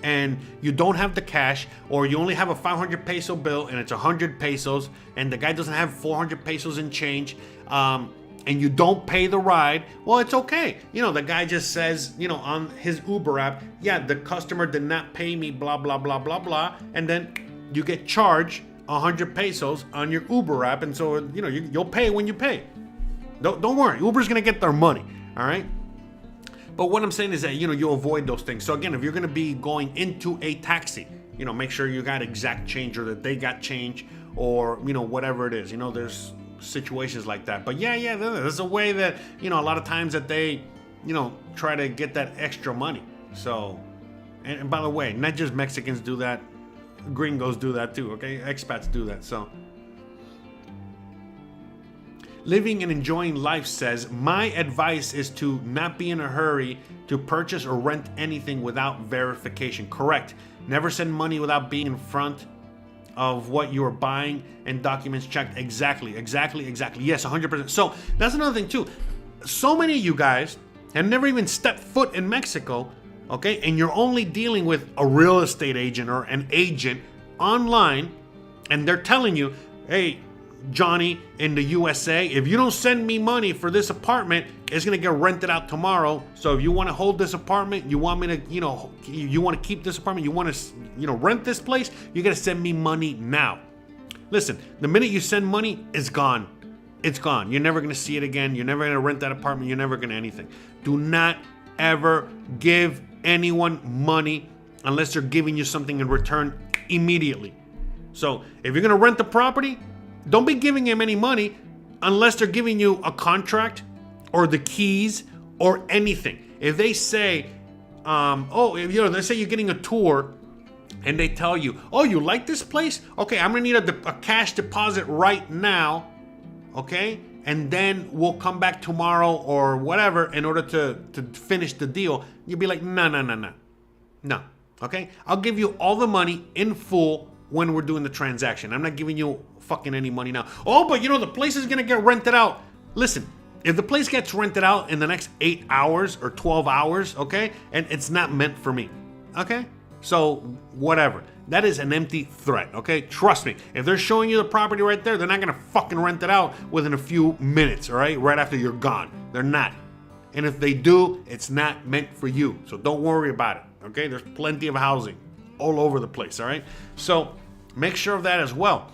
and you don't have the cash, or you only have a 500 peso bill and it's 100 pesos and the guy doesn't have 400 pesos in change, and you don't pay the ride. Well, it's okay. You know, the guy just says, you know, on his Uber app, yeah, the customer did not pay me, blah, blah, blah, blah, blah. And then you get charged 100 pesos on your Uber app, and so, you know, you'll pay when you pay. Don't worry, Uber's gonna get their money, all right? But what I'm saying is that, you know, you avoid those things. So again, if you're gonna be going into a taxi, you know, make sure you got exact change, or that they got change, or, you know, whatever it is. You know, there's situations like that. But yeah, there's a way that, you know, a lot of times that they, you know, try to get that extra money. So, and by the way, not just Mexicans do that, gringos do that too, okay? Expats do that. So Living and Enjoying Life says, my advice is to not be in a hurry to purchase or rent anything without verification. Correct. Never send money without being in front of what you are buying and documents checked. Exactly. Yes, 100%. So that's another thing too. So many of you guys have never even stepped foot in Mexico, okay? And you're only dealing with a real estate agent or an agent online, and they're telling you, hey, Johnny in the USA, if you don't send me money for this apartment, it's gonna get rented out tomorrow. So if you want to hold this apartment, you want me to, you know, you want to keep this apartment, you want to, you know, rent this place, you gotta send me money now. Listen, the minute you send money, it's gone. It's gone. You're never gonna see it again. You're never gonna rent that apartment. You're never gonna anything. Do not ever give anyone money unless they're giving you something in return immediately. So if you're gonna rent the property, don't be giving them any money unless they're giving you a contract or the keys or anything. If they say, you know, let's say you're getting a tour and they tell you, oh, you like this place? Okay, I'm gonna need a cash deposit right now, okay? And then we'll come back tomorrow or whatever in order to finish the deal. You'll be like, no, okay? I'll give you all the money in full when we're doing the transaction. I'm not giving you fucking any money now. Oh, but you know, the place is gonna get rented out. Listen, if the place gets rented out in the next 8 hours or 12 hours, okay, and it's not meant for me, okay? So whatever. That is an empty threat, okay? Trust me. If they're showing you the property right there, they're not gonna fucking rent it out within a few minutes, all right? Right after you're gone. They're not. And if they do, it's not meant for you. So don't worry about it, okay? There's plenty of housing all over the place, all right? So make sure of that as well.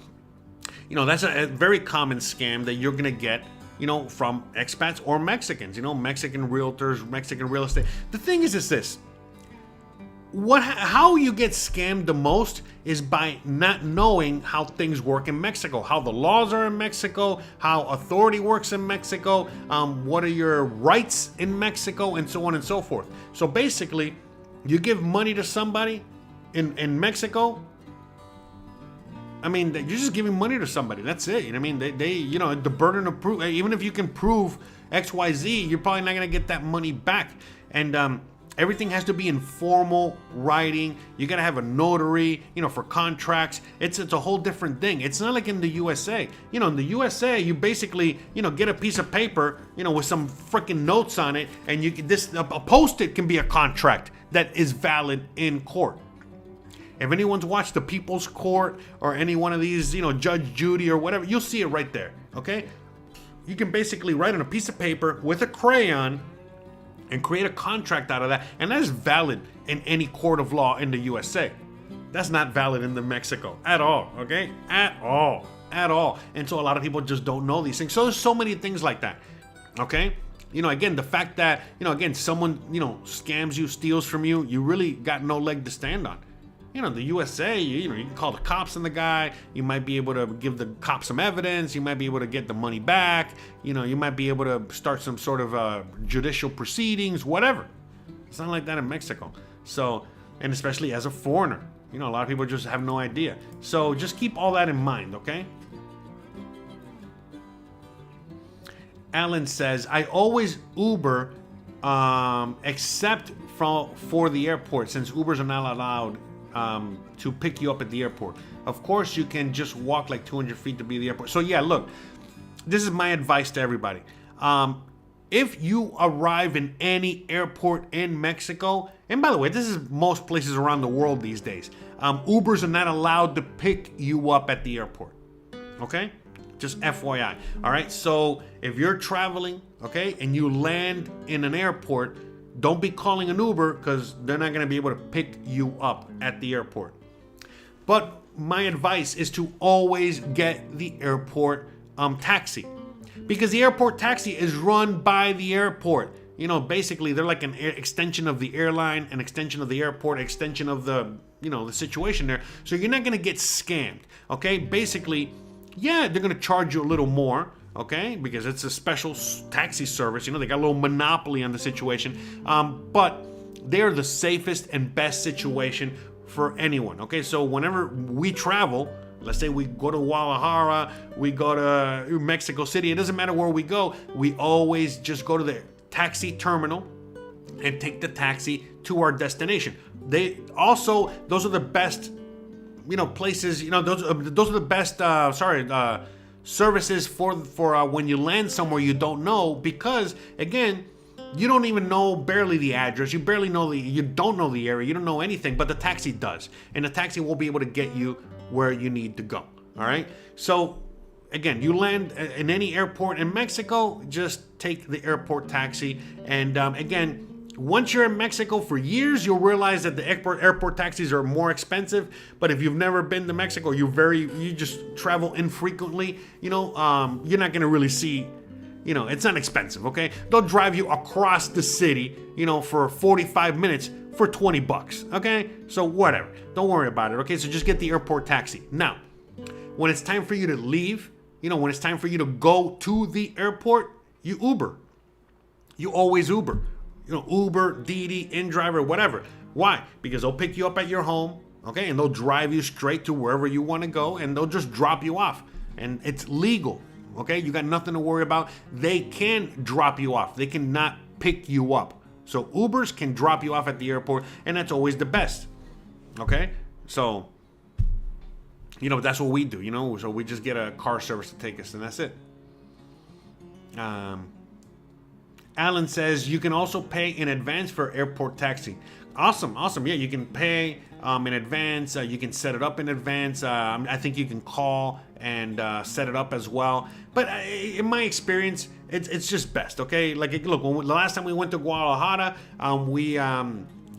You know, that's a very common scam that you're gonna get, you know, from expats or Mexicans, you know, Mexican realtors, Mexican real estate. The thing is this, how you get scammed the most is by not knowing how things work in Mexico, how the laws are in Mexico, how authority works in Mexico, what are your rights in Mexico, and so on and so forth. So basically, you give money to somebody in Mexico, I mean, you're just giving money to somebody. That's it. You know what I mean? They you know, the burden of proof, even if you can prove XYZ, you're probably not going to get that money back. And everything has to be in formal writing. You got to have a notary, you know, for contracts. It's a whole different thing. It's not like in the USA. You know, in the USA, you basically, you know, get a piece of paper, you know, with some freaking notes on it, and you can, a post-it can be a contract that is valid in court. If anyone's watched the People's Court or any one of these, you know, Judge Judy or whatever, you'll see it right there, okay? You can basically write on a piece of paper with a crayon and create a contract out of that, and that is valid in any court of law in the USA. That's not valid in the Mexico at all, okay? At all. And so a lot of people just don't know these things. So there's so many things like that, okay? You know, again, the fact that, you know, again, someone, you know, scams you, steals from you, you really got no leg to stand on. the USA, you can call the cops on the guy. You might be able to give the cops some evidence. You might be able to get the money back. You might be able to start some sort of judicial proceedings, whatever. It's not like that in Mexico. So, and especially as a foreigner, a lot of people just have no idea. So just keep all that in mind, okay? Alan says, I always Uber, except for the airport, since Ubers are not allowed to pick you up at the airport. Of course, you can just walk like 200 feet to be at the airport. So yeah, look, this is my advice to everybody. If you arrive in any airport in Mexico, and by the way, this is most places around the world these days, Ubers are not allowed to pick you up at the airport. Okay? Just FYI. All right? So if you're traveling, okay, and you land in an airport, don't be calling an Uber because they're not going to be able to pick you up at the airport. But my advice is to always get the airport taxi, because the airport taxi is run by the airport. Basically they're like an extension of the airline, an extension of the airport, extension of the situation there. So you're not going to get scammed. Okay? Basically, yeah, they're going to charge you a little more. Okay, because it's a special taxi service. They got a little monopoly on the situation. But they're the safest and best situation for anyone. Okay, so whenever we travel, let's say we go to Guadalajara, we go to Mexico City, it doesn't matter where we go, we always just go to the taxi terminal and take the taxi to our destination. Those are the best, places, those are the best, services for when you land somewhere you don't know, because again, you don't even know barely the address, you don't know the area, you don't know anything, but the taxi does, and the taxi will be able to get you where you need to go. All right, so again, you land in any airport in Mexico, just take the airport taxi. And again, once you're in Mexico for years, you'll realize that the airport taxis are more expensive. But if you've never been to Mexico, you just travel infrequently, you're not going to really see, it's not expensive, okay? They'll drive you across the city, for 45 minutes for $20, okay? So whatever, don't worry about it, okay? So just get the airport taxi. Now, when it's time for you to leave, when it's time for you to go to the airport, you Uber. You always Uber. Uber, Didi, InDriver, whatever. Why? Because they'll pick you up at your home, okay, and they'll drive you straight to wherever you want to go, and they'll just drop you off. And it's legal, okay? You got nothing to worry about. They can drop you off. They cannot pick you up. So Ubers can drop you off at the airport, and that's always the best, okay? So, that's what we do, So we just get a car service to take us, and that's it. Alan says you can also pay in advance for airport taxi. Awesome. Yeah, you can pay in advance. You can set it up in advance. I think you can call and set it up as well. But in my experience, it's just best. Okay, like look, the last time we went to Guadalajara,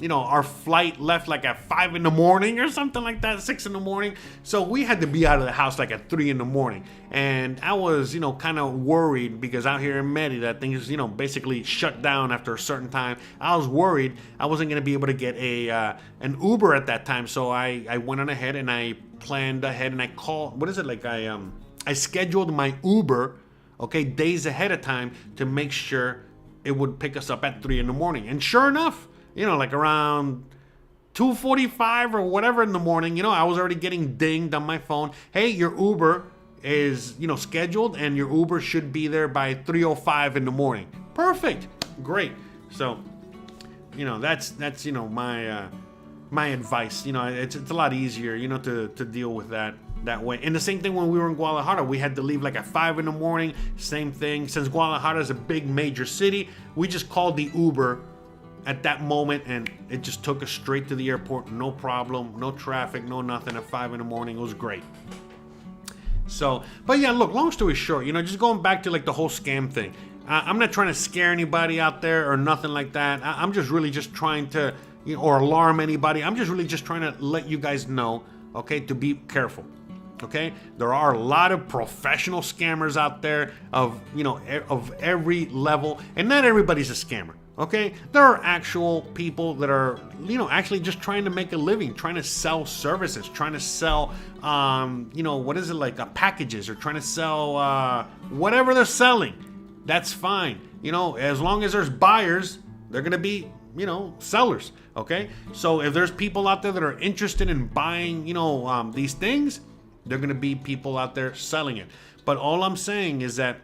our flight left like at 5 a.m. or something like that, 6 a.m. So we had to be out of the house like at 3 a.m. And I was, kind of worried because out here in Merida, things, basically shut down after a certain time. I was worried I wasn't going to be able to get an Uber at that time. So I went on ahead and I planned ahead and I called, I scheduled my Uber, okay, days ahead of time to make sure it would pick us up at 3 a.m. And sure enough, like around 2:45 or whatever in the morning, I was already getting dinged on my phone. Hey, your Uber is, scheduled, and your Uber should be there by 3:05 in the morning. Perfect. Great. So, that's my advice. It's a lot easier, to deal with that way. And the same thing when we were in Guadalajara, we had to leave like at 5 a.m. Same thing. Since Guadalajara is a big major city, we just called the Uber at that moment, and it just took us straight to the airport. No problem, no traffic, no nothing at 5 a.m. It was great. So, but yeah, look, long story short, just going back to like the whole scam thing. I'm not trying to scare anybody out there or nothing like that. I'm just really just trying to, or alarm anybody. I'm just really just trying to let you guys know, okay, to be careful. Okay, there are a lot of professional scammers out there of every level, and not everybody's a scammer. Okay, there are actual people that are, actually just trying to make a living, trying to sell services, trying to sell, what is it, like packages, or trying to sell whatever they're selling. That's fine. As long as there's buyers, they're gonna be, sellers. Okay, so if there's people out there that are interested in buying, these things, they're gonna be people out there selling it. But all I'm saying is that,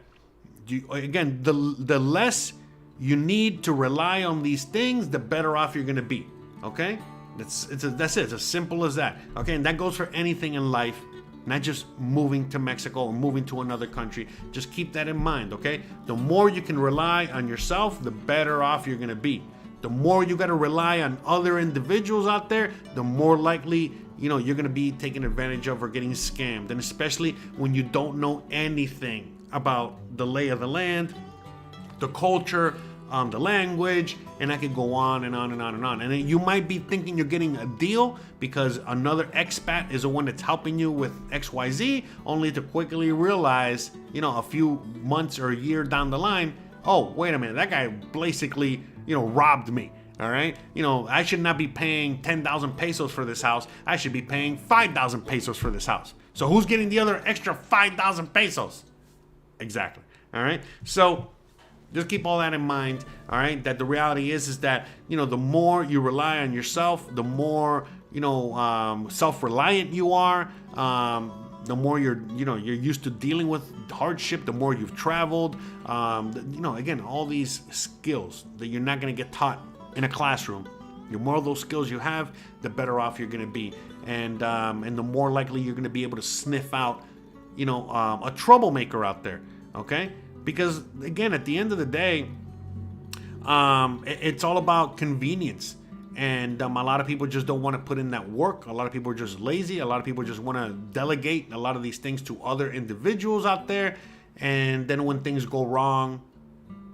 again, the less you need to rely on these things, the better off you're going to be. Okay? That's it. It's as simple as that. Okay? And that goes for anything in life, not just moving to Mexico or moving to another country. Just keep that in mind. Okay? The more you can rely on yourself, the better off you're going to be. The more you got to rely on other individuals out there, the more likely you're going to be taken advantage of or getting scammed. And especially when you don't know anything about the lay of the land, the culture, the language, and I could go on and on and on and on. And then you might be thinking you're getting a deal because another expat is the one that's helping you with XYZ, only to quickly realize, a few months or a year down the line, oh, wait a minute, that guy basically, robbed me. All right. I should not be paying 10,000 pesos for this house. I should be paying 5,000 pesos for this house. So who's getting the other extra 5,000 pesos? Exactly. All right. So just keep all that in mind, all right? That the reality is that, the more you rely on yourself, the more, self-reliant you are, the more you're used to dealing with hardship, the more you've traveled, again, all these skills that you're not going to get taught in a classroom. The more of those skills you have, the better off you're going to be. And the more likely you're going to be able to sniff out, a troublemaker out there, okay? Because, again, at the end of the day, it's all about convenience. And a lot of people just don't want to put in that work. A lot of people are just lazy. A lot of people just want to delegate a lot of these things to other individuals out there. And then when things go wrong,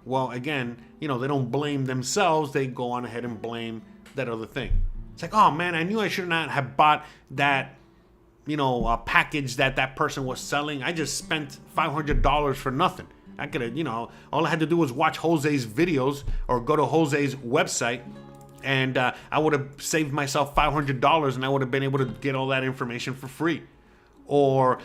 well, again, they don't blame themselves. They go on ahead and blame that other thing. It's like, oh, man, I knew I should not have bought that, a package that person was selling. I just spent $500 for nothing. I could have, all I had to do was watch Jose's videos or go to Jose's website, and I would have saved myself $500, and I would have been able to get all that information for free. Or,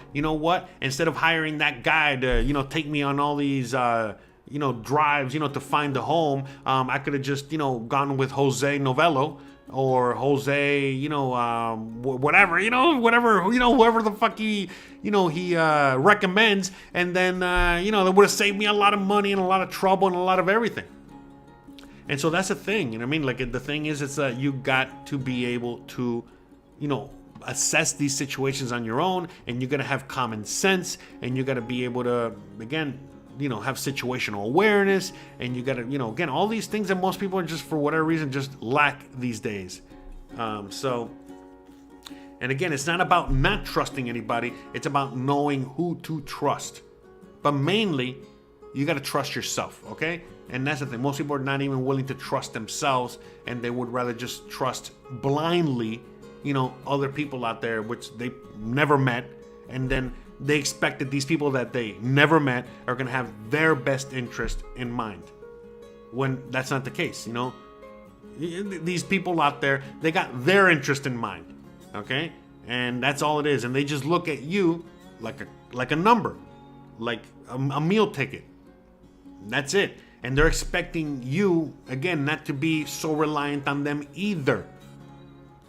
instead of hiring that guy to, take me on all these, drives, to find a home, I could have just, gone with Jose Novello or Jose, whatever, whoever the fuck he recommends. And then, that would have saved me a lot of money and a lot of trouble and a lot of everything. And so that's the thing, Like, the thing is, it's that you got to be able to, assess these situations on your own, and you got to have common sense, and you got to be able to, again, have situational awareness, and you got to, again, all these things that most people are just, for whatever reason, just lack these days. And again, it's not about not trusting anybody. It's about knowing who to trust. But mainly, you got to trust yourself, okay? And that's the thing. Most people are not even willing to trust themselves, and they would rather just trust blindly, other people out there, which they never met, and then they expect that these people that they never met are going to have their best interest in mind, when that's not the case. These people out there, they got their interest in mind, okay? And that's all it is. And they just look at you like a number, like a meal ticket. That's it. And they're expecting you, again, not to be so reliant on them either,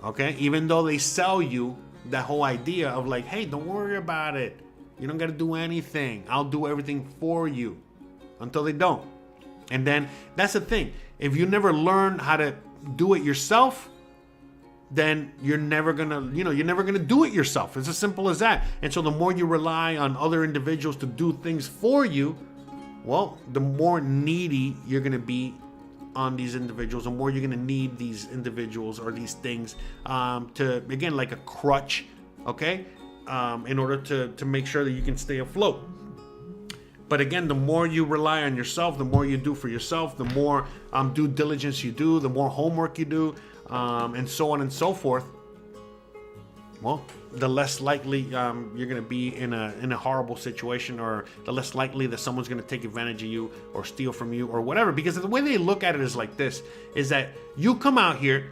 okay? Even though they sell you that whole idea of like, hey, don't worry about it. You don't got to do anything. I'll do everything for you, until they don't. And then that's the thing. If you never learn how to do it yourself, then you're never going to do it yourself. It's as simple as that. And so the more you rely on other individuals to do things for you, well, the more needy you're going to be on these individuals, the more you're going to need these individuals or these things to, again, like a crutch, okay, in order to make sure that you can stay afloat. But again, the more you rely on yourself, the more you do for yourself, the more due diligence you do, the more homework you do, and so on and so forth, well, the less likely you're going to be in a horrible situation, or the less likely that someone's going to take advantage of you or steal from you or whatever. Because the way they look at it is like this, is that you come out here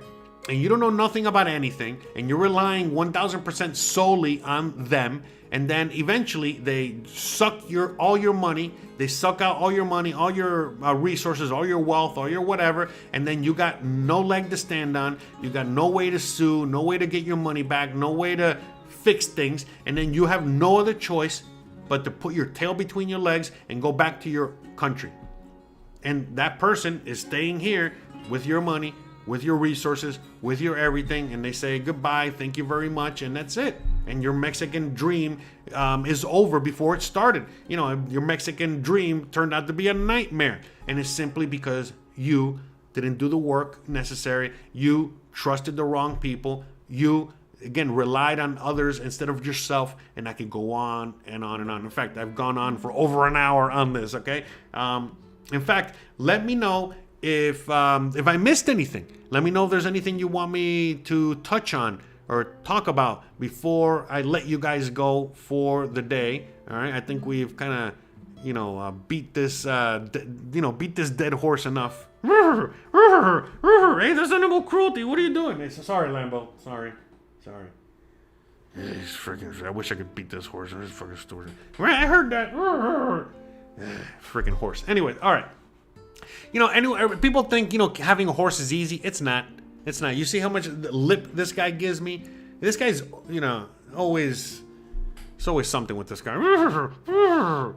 and you don't know nothing about anything, and you're relying 1000% solely on them, and then eventually they suck all your money, they suck out all your money, all your resources, all your wealth, all your whatever, and then you got no leg to stand on, you got no way to sue, no way to get your money back, no way to fix things, and then you have no other choice but to put your tail between your legs and go back to your country. And that person is staying here with your money, with your resources, with your everything, and they say goodbye, thank you very much, and that's it. And your Mexican dream is over before it started. You know, your Mexican dream turned out to be a nightmare, and it's simply because you didn't do the work necessary. You trusted the wrong people. You, again, relied on others instead of yourself, and I could go on and on and on. In fact, I've gone on for over an hour on this, okay? In fact, let me know if I missed anything. Let me know if there's anything you want me to touch on or talk about before I let you guys go for the day. All right, I think we've kind of, beat this, beat this dead horse enough. Hey, that's animal cruelty. What are you doing? Hey, sorry, Lambo. Sorry. He's freaking. I wish I could beat this horse. This fucking story. I heard that. Freaking horse. Anyway, all right. Anyway, people think, having a horse is easy. It's not. It's not. You see how much lip this guy gives me? This guy's, always... It's always something with this guy.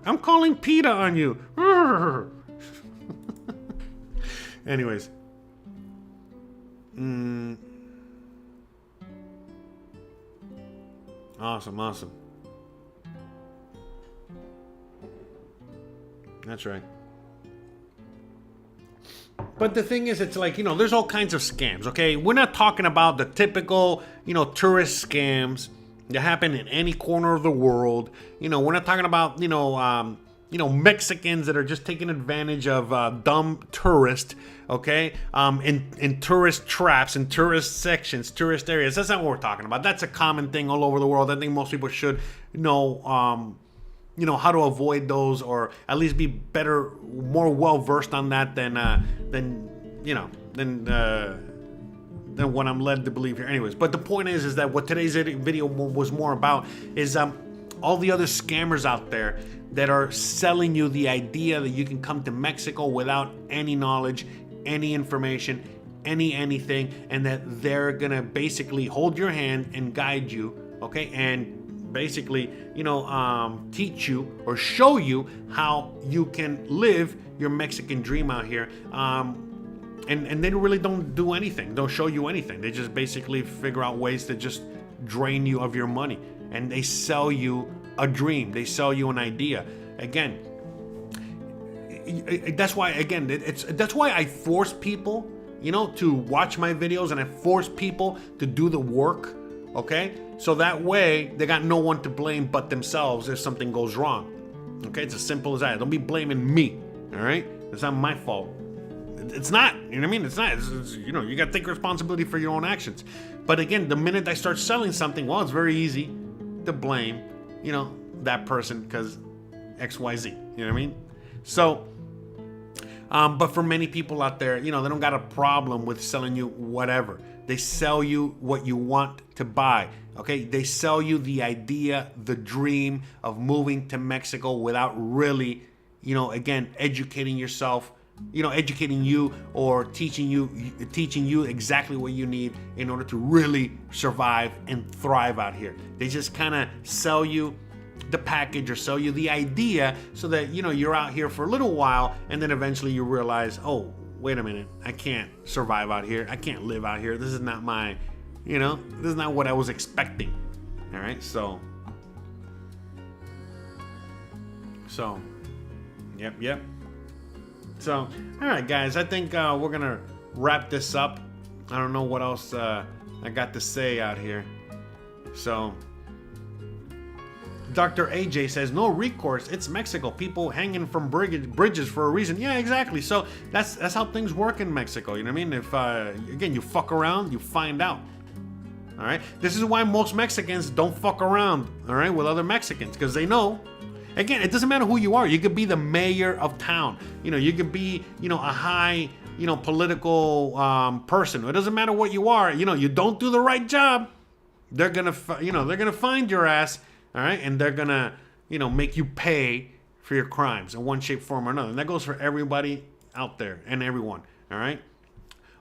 I'm calling PETA on you. Anyways. Awesome. That's right. But the thing is, it's like, there's all kinds of scams, okay? We're not talking about the typical, tourist scams that happen in any corner of the world. We're not talking about, Mexicans that are just taking advantage of dumb tourists, okay? In tourist traps, in tourist sections, tourist areas. That's not what we're talking about. That's a common thing all over the world. I think most people should know, how to avoid those, or at least be better, more well-versed on that than what I'm led to believe here. Anyways, but the point is that what today's video was more about is all the other scammers out there that are selling you the idea that you can come to Mexico without any knowledge, any information, anything, and that they're gonna basically hold your hand and guide you, okay, and basically, teach you or show you how you can live your Mexican dream out here. And they really don't do anything. Don't show you anything. They just basically figure out ways to just drain you of your money. And they sell you a dream. They sell you an idea. Again, that's why I force people, to watch my videos, and I force people to do the work. Okay, so that way they got no one to blame but themselves if something goes wrong. Okay, it's as simple as that. Don't be blaming me. All right, it's not my fault. It's not. You know what I mean? It's not. It's, you got to take responsibility for your own actions. But again, the minute I start selling something, well, it's very easy to blame, that person because XYZ. You know what I mean? So. But for many people out there, they don't got a problem with selling you whatever. They sell you what you want to buy, okay? They sell you the idea, the dream of moving to Mexico without really, again, educating yourself, educating you or teaching you exactly what you need in order to really survive and thrive out here. They just kind of sell you the package or sell you the idea so that you're out here for a little while, and then eventually you realize, oh, wait a minute, I can't survive out here, I can't live out here, this is not my, this is not what I was expecting. All right, so yep. So all right, guys, I think we're gonna wrap this up. I don't know what else I got to say out here. So Dr. AJ says, no recourse. It's Mexico. People hanging from bridges for a reason. Yeah, exactly. So that's how things work in Mexico. You know what I mean? If, again, you fuck around, you find out. All right. This is why most Mexicans don't fuck around, all right, with other Mexicans, because they know. Again, it doesn't matter who you are. You could be the mayor of town. You could be, a high, political person. It doesn't matter what you are. You don't do the right job, they're gonna, they're gonna find your ass, all right, and they're gonna, make you pay for your crimes in one shape, form, or another. And that goes for everybody out there and everyone. All right.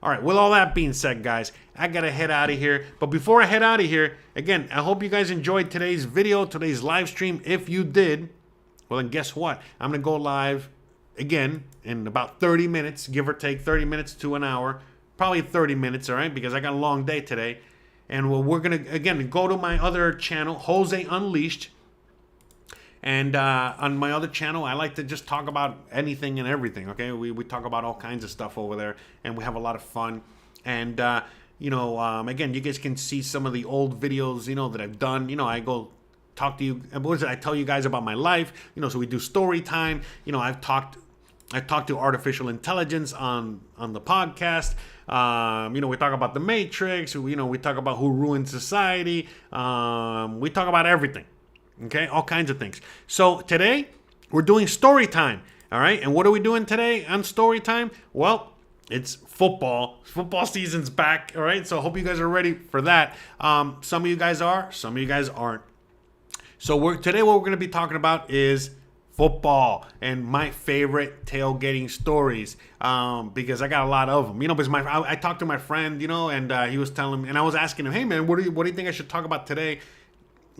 All right, with all that being said, guys, I got to head out of here. But before I head out of here, again, I hope you guys enjoyed today's video, today's live stream. If you did, well, then guess what? I'm going to go live again in about 30 minutes, give or take 30 minutes to an hour. Probably 30 minutes, all right, because I got a long day today. And we're going to, again, go to my other channel, Jose Unleashed. And on my other channel, I like to just talk about anything and everything, okay? We talk about all kinds of stuff over there, and we have a lot of fun. And, again, you guys can see some of the old videos, that I've done. I go talk to you. I tell you guys about my life, so we do story time. I talked to artificial intelligence on the podcast. We talk about the Matrix. We talk about who ruined society. We talk about everything. Okay, all kinds of things. So today we're doing story time. All right, and what are we doing today on story time? Well, it's football. Football season's back. All right, so I hope you guys are ready for that. Some of you guys are, some of you guys aren't. So today what we're going to be talking about is football and my favorite tailgating stories, because I got a lot of them. Because I talked to my friend, and he was telling me, and I was asking him, hey man, what do you think I should talk about today?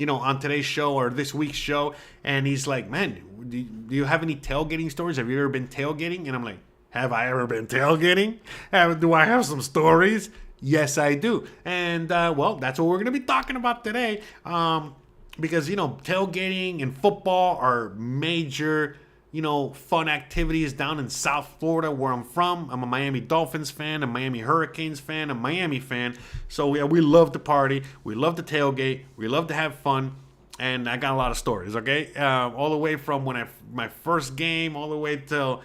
On today's show or this week's show. And he's like, man, do you have any tailgating stories? Have you ever been tailgating? And I'm like, have I ever been tailgating? Do I have some stories? Yes, I do. And, well, that's what we're going to be talking about today. Because, tailgating and football are major, fun activities down in South Florida where I'm from. I'm a Miami Dolphins fan, a Miami Hurricanes fan, a Miami fan. So yeah, we love to party. We love to tailgate. We love to have fun. And I got a lot of stories, okay? All the way from my first game all the way till,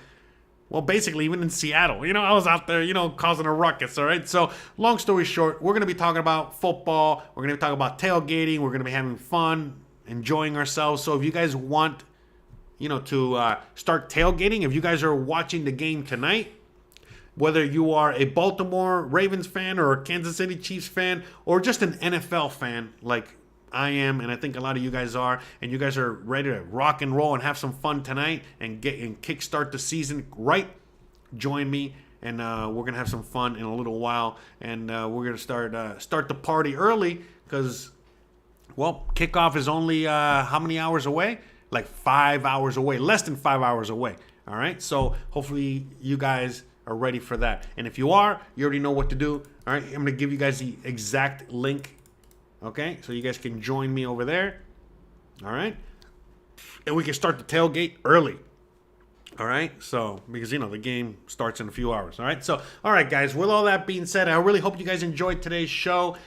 well, basically even in Seattle. I was out there, causing a ruckus, all right? So long story short, we're going to be talking about football. We're going to be talking about tailgating. We're going to be having fun, enjoying ourselves. So if you guys want to start tailgating, if you guys are watching the game tonight, whether you are a Baltimore Ravens fan or a Kansas City Chiefs fan or just an NFL fan like I am, and I think a lot of you guys are, and you guys are ready to rock and roll and have some fun tonight and kickstart the season right, join me, and we're going to have some fun in a little while, and we're going to start the party early because, well, kickoff is only how many hours away? Like 5 hours away, less than 5 hours away. All right. So hopefully you guys are ready for that. And if you are, you already know what to do. All right. I'm going to give you guys the exact link. Okay. So you guys can join me over there. All right. And we can start the tailgate early. All right. So, because, the game starts in a few hours. All right. So, all right, guys, with all that being said, I really hope you guys enjoyed today's show.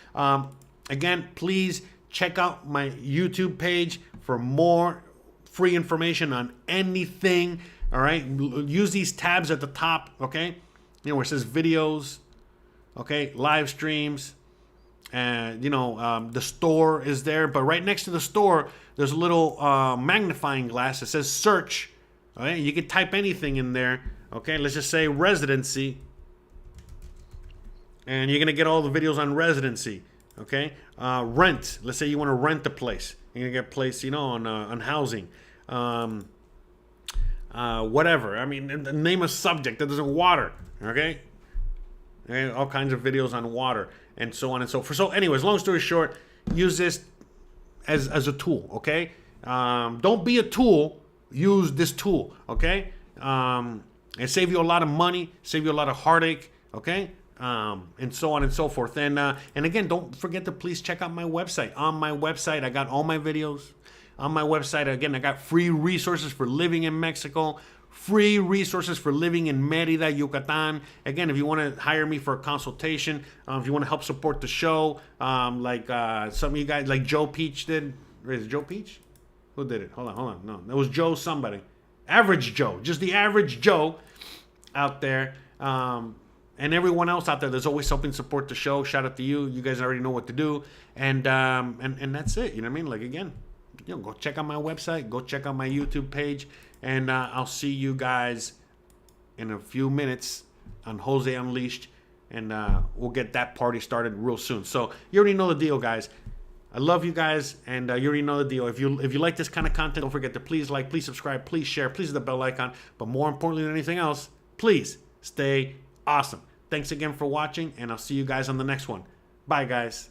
Again, please check out my YouTube page for more free information on anything. All right, use these tabs at the top, okay, where it says videos, okay, live streams, and the store is there, but right next to the store there's a little magnifying glass that says search. All right, you can type anything in there. Okay, let's just say residency, and you're gonna get all the videos on residency. Okay, rent, let's say you want to rent a place, you're gonna get place on housing. Whatever. I mean, name a subject that doesn't water. Okay, and all kinds of videos on water and so on and so forth. So, anyways, long story short, use this as a tool. Okay, don't be a tool. Use this tool. Okay, and save you a lot of money, save you a lot of heartache. Okay. And so on and so forth. And again, don't forget to please check out my website. On my website, I got all my videos. On my website, again, I got free resources for living in Mexico, free resources for living in Merida, Yucatan. Again, if you want to hire me for a consultation, if you want to help support the show, like some of you guys, like Joe Peach did. Is it Joe Peach? Who did it? Hold on. No, it was Joe somebody. Average Joe. Just the average Joe out there. And everyone else out there, there's always helping support the show. Shout out to you. You guys already know what to do. And that's it. You know what I mean? Like, again, go check out my website. Go check out my YouTube page. And I'll see you guys in a few minutes on Jose Unleashed. And we'll get that party started real soon. So you already know the deal, guys. I love you guys, and you already know the deal. If you like this kind of content, don't forget to please like, please subscribe, please share, please hit the bell icon. But more importantly than anything else, please stay awesome. Thanks again for watching, and I'll see you guys on the next one. Bye, guys.